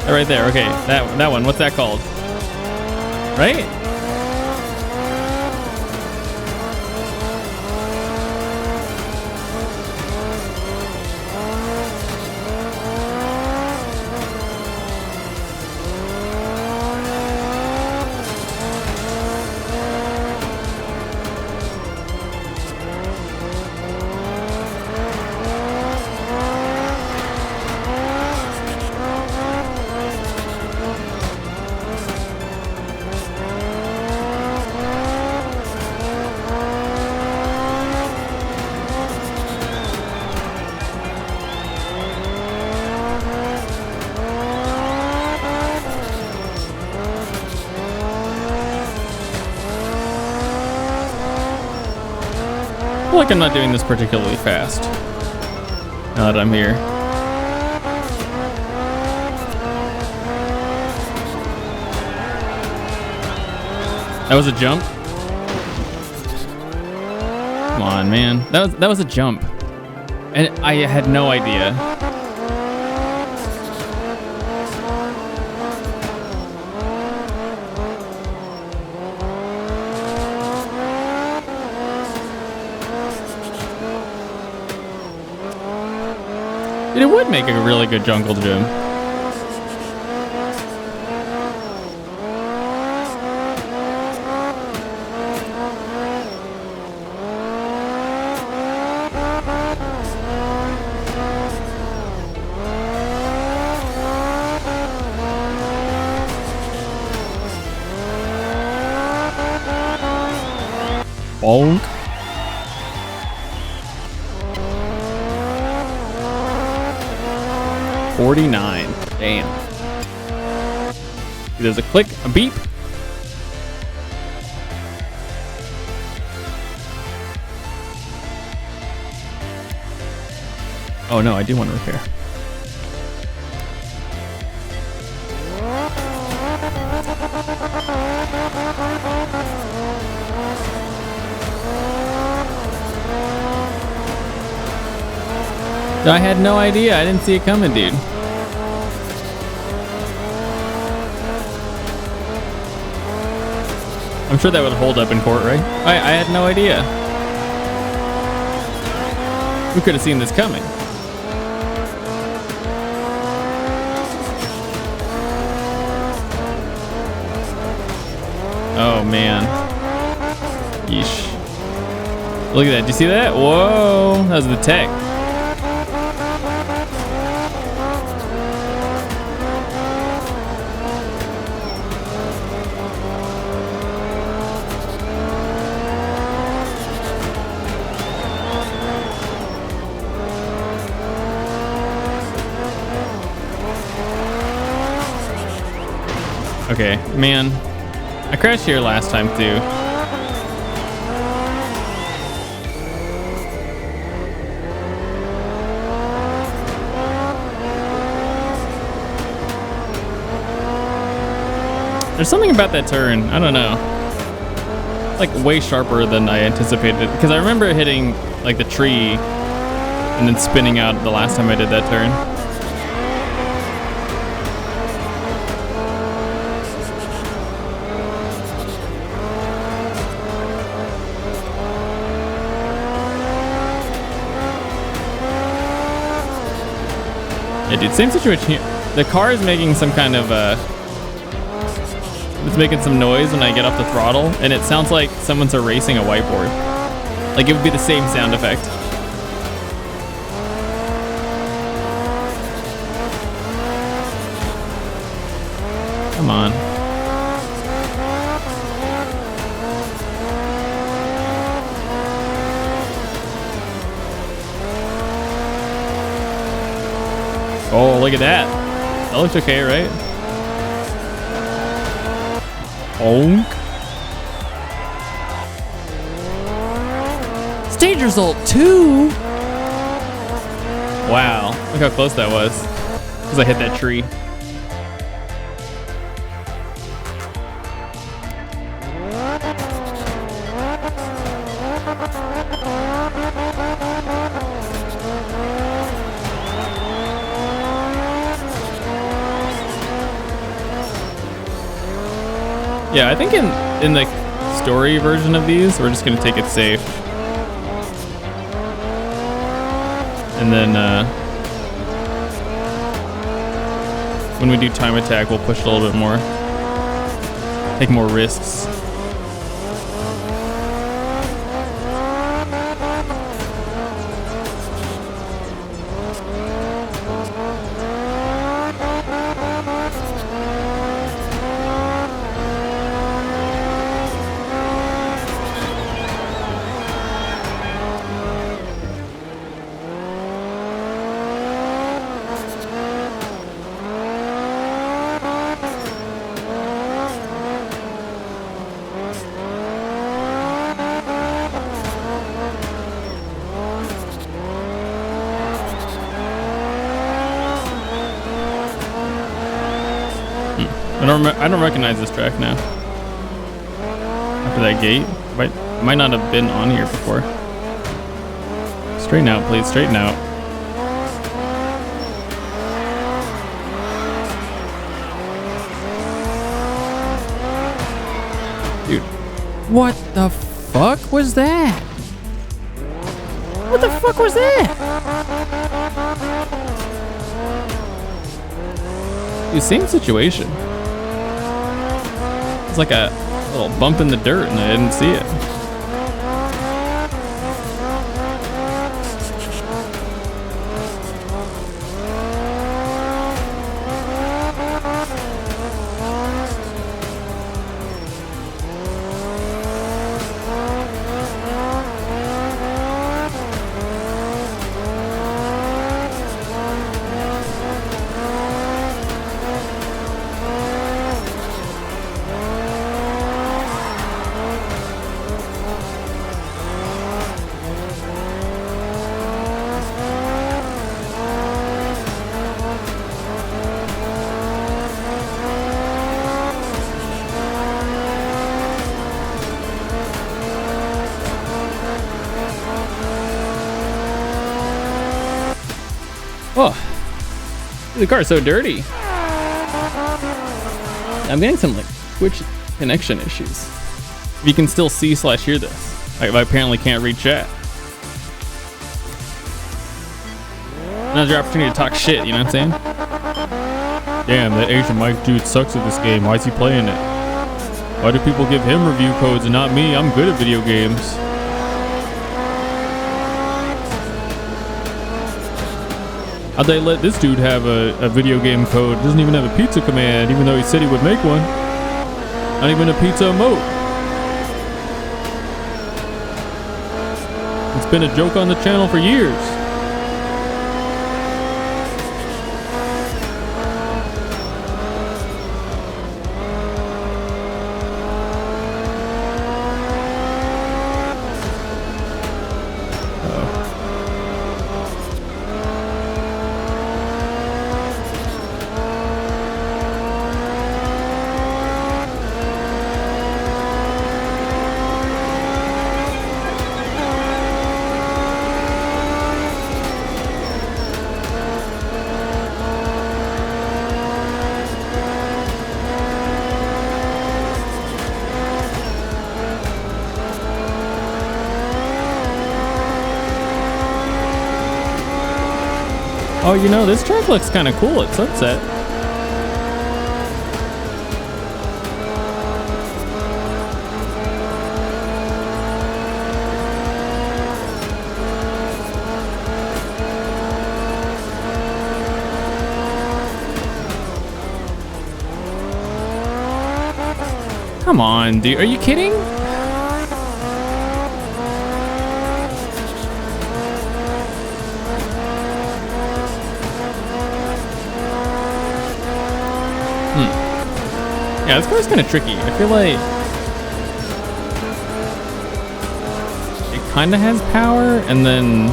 Right there. Okay, that one. What's that called? Right? I feel like I'm not doing this particularly fast now that I'm here. That was a jump. Come on, man. That was a jump. And I had no idea. It would make a really good jungle gym. Bonk. $49. Damn. There's a click, a beep. Oh no, I do want to repair. I had no idea. I didn't see it coming, dude. I'm sure that would hold up in court, right? I had no idea. We could have seen this coming. Oh, man. Yeesh. Look at that. Did you see that? Whoa. That was the tech. Okay, man. I crashed here last time too. There's something about that turn. I don't know. It's like way sharper than I anticipated. Because I remember hitting like the tree and then spinning out the last time I did that turn. Yeah, dude, same situation here. The car is making some kind of it's making some noise when I get off the throttle, and it sounds like someone's erasing a whiteboard. Like it would be the same sound effect. Come on. Oh, look at that. That looks okay, right? Onk. Stage result 2. Wow, look how close that was. Because I hit that tree. Yeah, I think in the story version of these, we're just gonna take it safe. And then when we do time attack, we'll push it a little bit more. Take more risks. I don't recognize this track now. After that gate, might not have been on here before. Straighten out, please. Straighten out. Dude, what the fuck was that? What the fuck was that? Dude, same situation. It's like a little bump in the dirt and I didn't see it. Oh, the car's so dirty. I'm getting some like Twitch connection issues. If you can still see/hear this, I apparently can't read chat. Now's your opportunity to talk shit, you know what I'm saying? Damn, that Asian Mike dude sucks at this game. Why is he playing it? Why do people give him review codes and not me? I'm good at video games. How'd they let this dude have a video game code? Doesn't even have a pizza command, even though he said he would make one. Not even a pizza emote. It's been a joke on the channel for years. Oh, you know, this track looks kind of cool at sunset. Come on, dude. Are you kidding? Yeah, this car's kind of tricky. I feel like it kind of has power, and then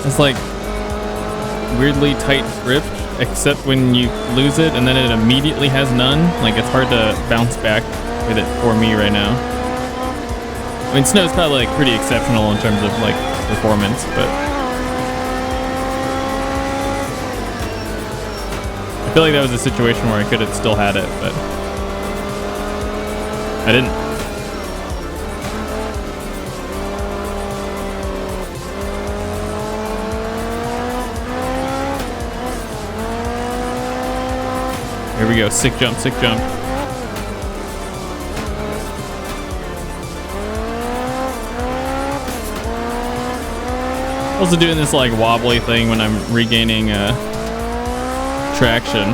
it's like weirdly tight grip, except when you lose it, and then it immediately has none. Like, it's hard to bounce back with it for me right now. I mean, Snow's probably like pretty exceptional in terms of like performance, but I feel like that was a situation where I could have still had it, but I didn't. Here we go, sick jump, sick jump. Also doing this like wobbly thing when I'm regaining traction.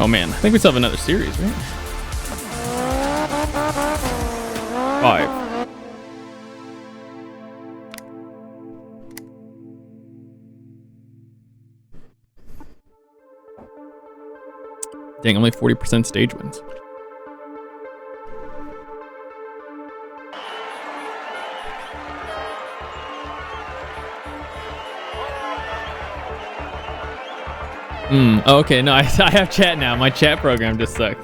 Oh man, I think we still have another series, right? 5. Dang, only 40% stage wins. Oh, okay, no, I have chat now. My chat program just sucks.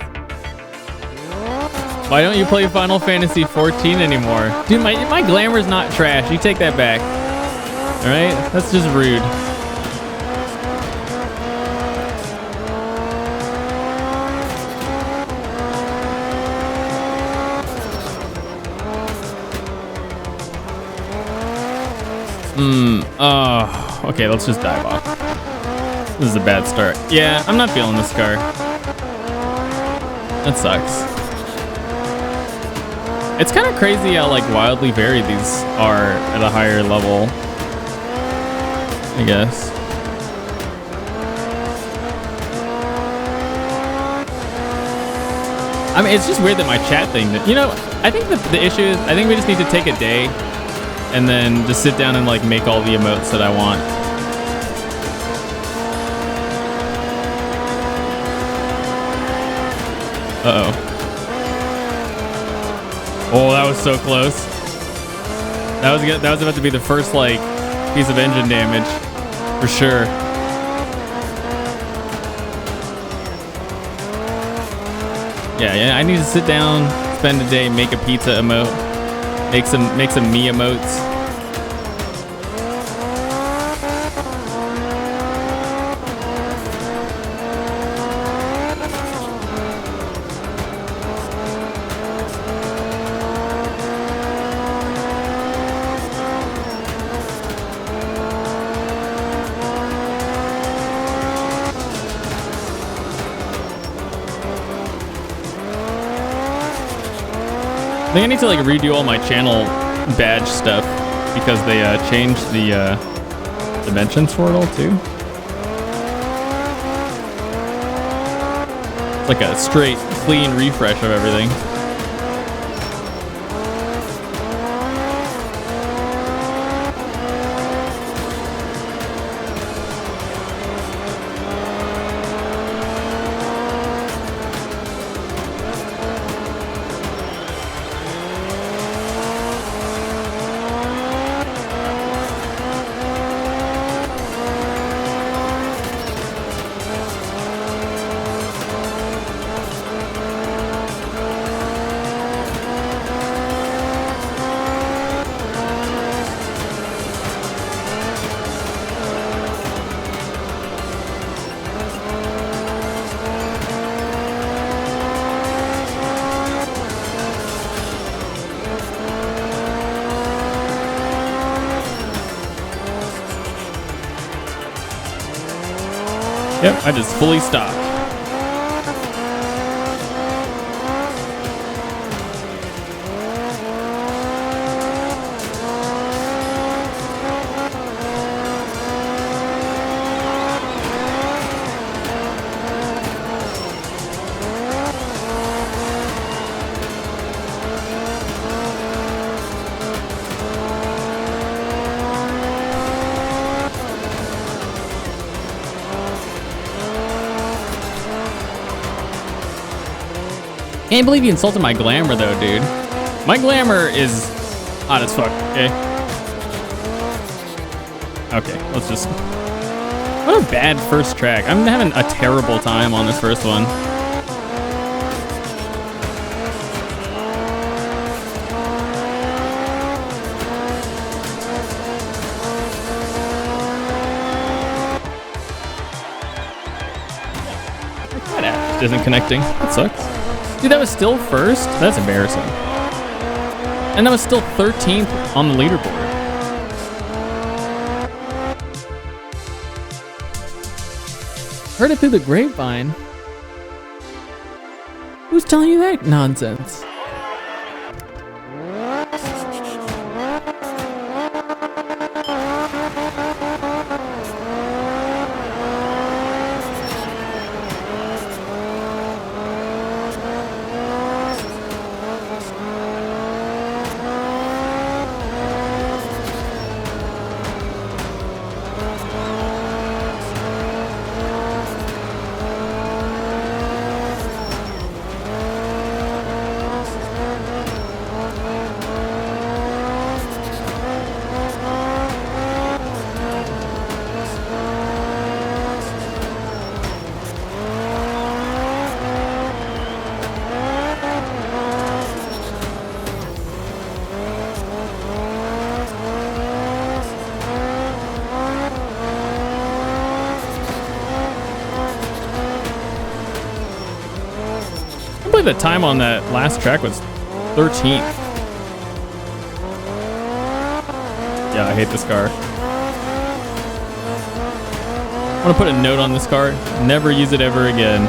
Why don't you play Final Fantasy 14 anymore? Dude, my glamour's not trash. You take that back. Alright? That's just rude. Oh, okay, let's just dive off. This is a bad start. Yeah, I'm not feeling this car. That sucks. It's kind of crazy how like wildly varied these are at a higher level, I guess. I mean, it's just weird that my chat thing, you know, I think the issue is, I think we just need to take a day and then just sit down and like make all the emotes that I want. Uh-oh. Oh, that was so close. That was good. That was about to be the first like piece of engine damage for sure. Yeah, I need to sit down, spend a day, make a pizza emote, make some me emotes. I think I need to like redo all my channel badge stuff because they changed the dimensions for it all too. It's like a straight, clean refresh of everything. Yep, I just fully stopped. Can't believe you insulted my glamour though, dude. My glamour is hot as fuck, okay? Okay, let's just... What a bad first track. I'm having a terrible time on this first one. That app isn't connecting. That sucks. Dude, that was still first? That's embarrassing. And that was still 13th on the leaderboard. Heard it through the grapevine. Who's telling you that nonsense? The time on that last track was 13th. Yeah, I hate this car. I want to put a note on this car. Never use it ever again.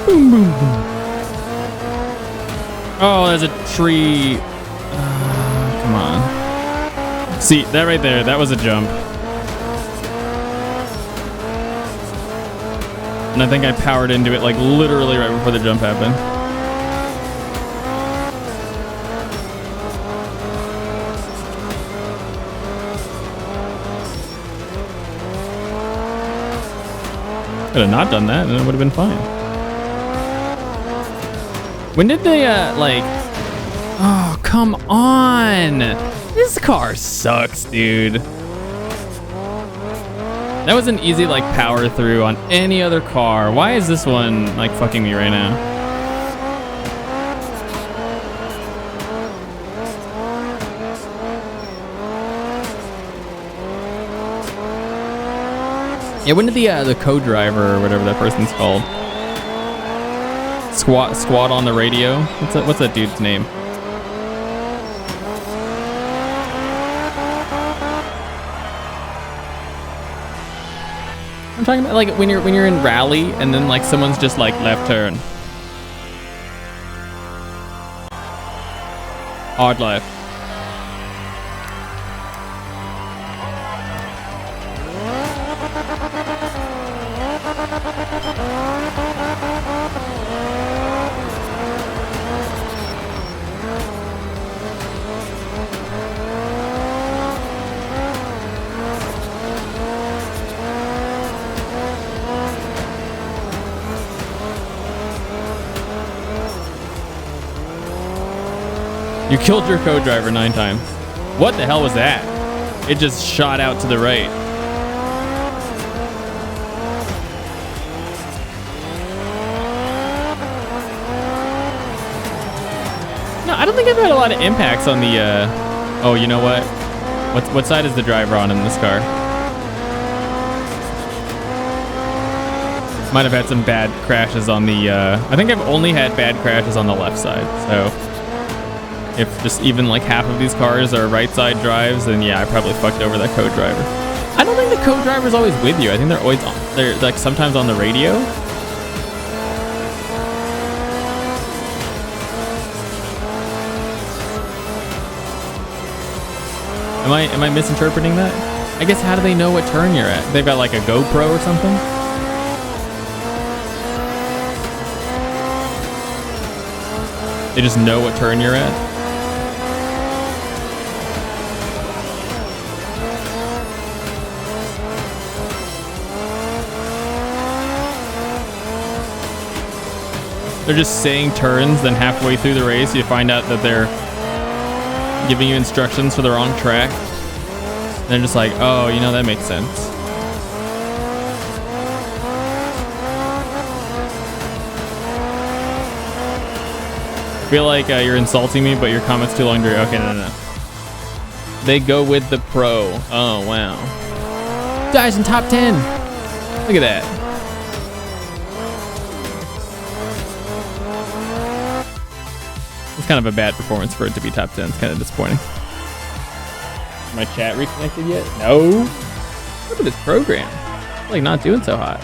Boom, boom, boom. Oh, there's a tree. Come on. See, that right there, that was a jump. And I think I powered into it like literally right before the jump happened. Could have not done that and it would have been fine. When did they, like... Oh, come on! This car sucks, dude. That was an easy, like, power through on any other car. Why is this one, like, fucking me right now? Yeah, when did the co-driver or whatever that person's called squat on the radio? What's that dude's name? I'm talking about like when you're in rally and then like someone's just like left turn. Hard left. You killed your co-driver 9 times. What the hell was that? It just shot out to the right. they've had a lot of impacts on the, oh, you know what? What side is the driver on in this car? Might have had some bad crashes on the, I think I've only had bad crashes on the left side. So if just even like half of these cars are right side drives, then yeah, I probably fucked over that co-driver. I don't think the co-driver's always with you. I think they're always on, they're like sometimes on the radio. Am I misinterpreting that? I guess how do they know what turn you're at? They've got like a GoPro or something? They just know what turn you're at? They're just saying turns, then halfway through the race you find out that they're giving you instructions for the wrong track. And they're just like, oh, you know, that makes sense. I feel like you're insulting me, but your comment's too long to read. Okay, no. They go with the pro. Oh, wow. Guys in top 10. Look at that. It's kind of a bad performance for it to be top 10. It's kind of disappointing. Is my chat reconnected yet? No. Look at this program. It's like not doing so hot.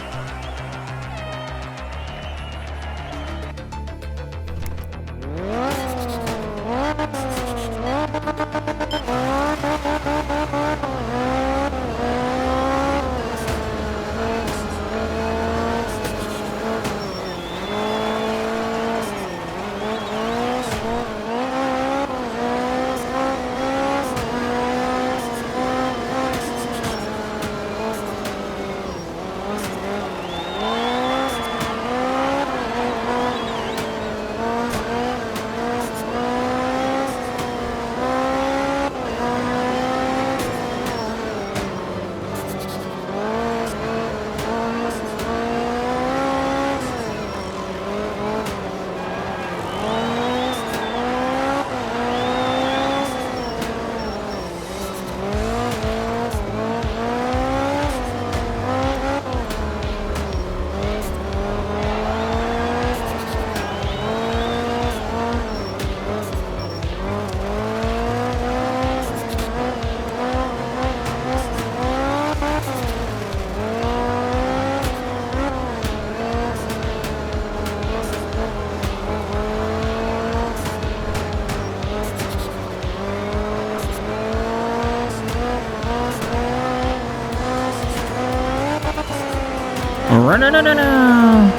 No.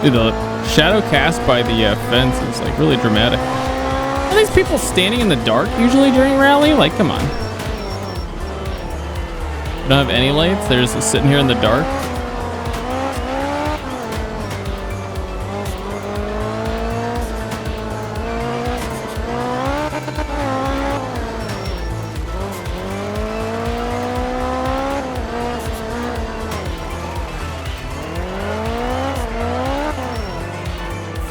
Dude, the shadow cast by the fence is like really dramatic. Are these people standing in the dark usually during rally? Like, come on. Don't have any lights? They're just sitting here in the dark?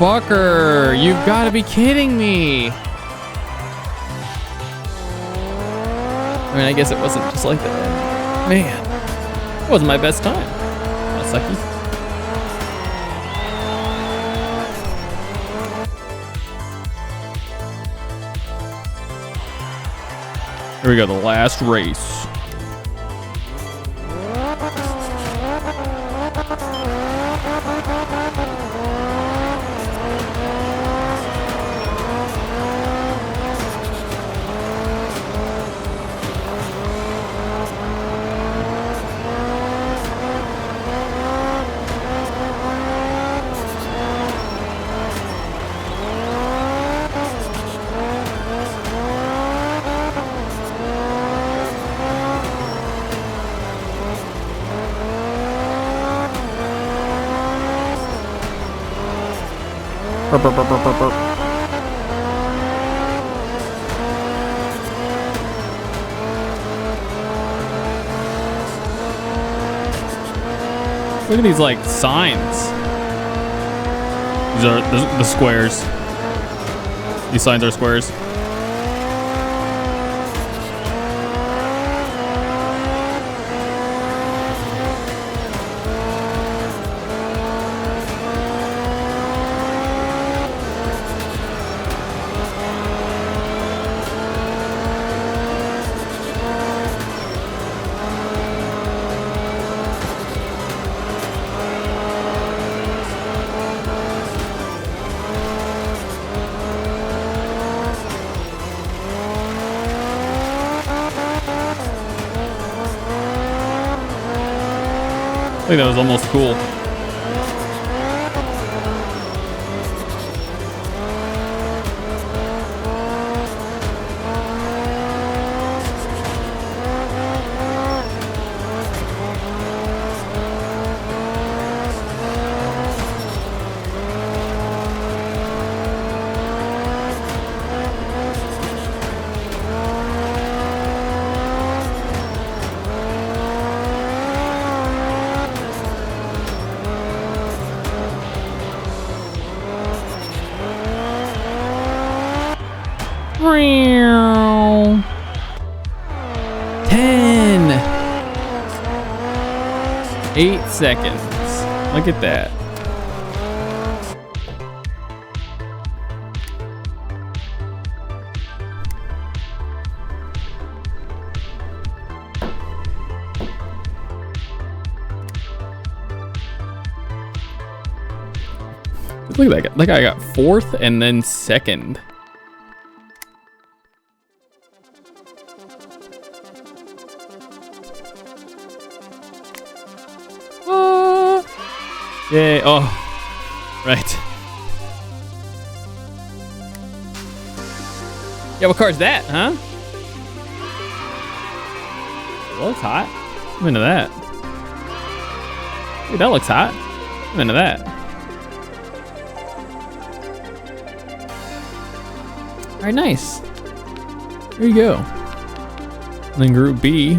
Fucker, you've got to be kidding me. I mean, I guess it wasn't just like that. Man, it wasn't my best time. That's sucky. Here we go, the last race. Burp, burp, burp, burp, burp, burp. Look at these like signs. These are the squares. These signs are squares. I think that was almost cool. Meow. 10. 8 seconds. Look at that. Look at that guy. That guy got 4th and then 2nd. Yay. Oh, right. Yeah, what car is that, huh? That looks hot. I'm into that. Dude, that looks hot. I'm into that. All right, nice. There you go. And then Group B.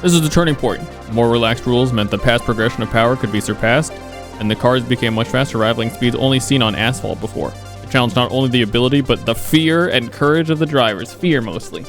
This is the turning point. More relaxed rules meant the past progression of power could be surpassed, and the cars became much faster, rivaling speeds only seen on asphalt before. It challenged not only the ability, but the fear and courage of the drivers. Fear, mostly.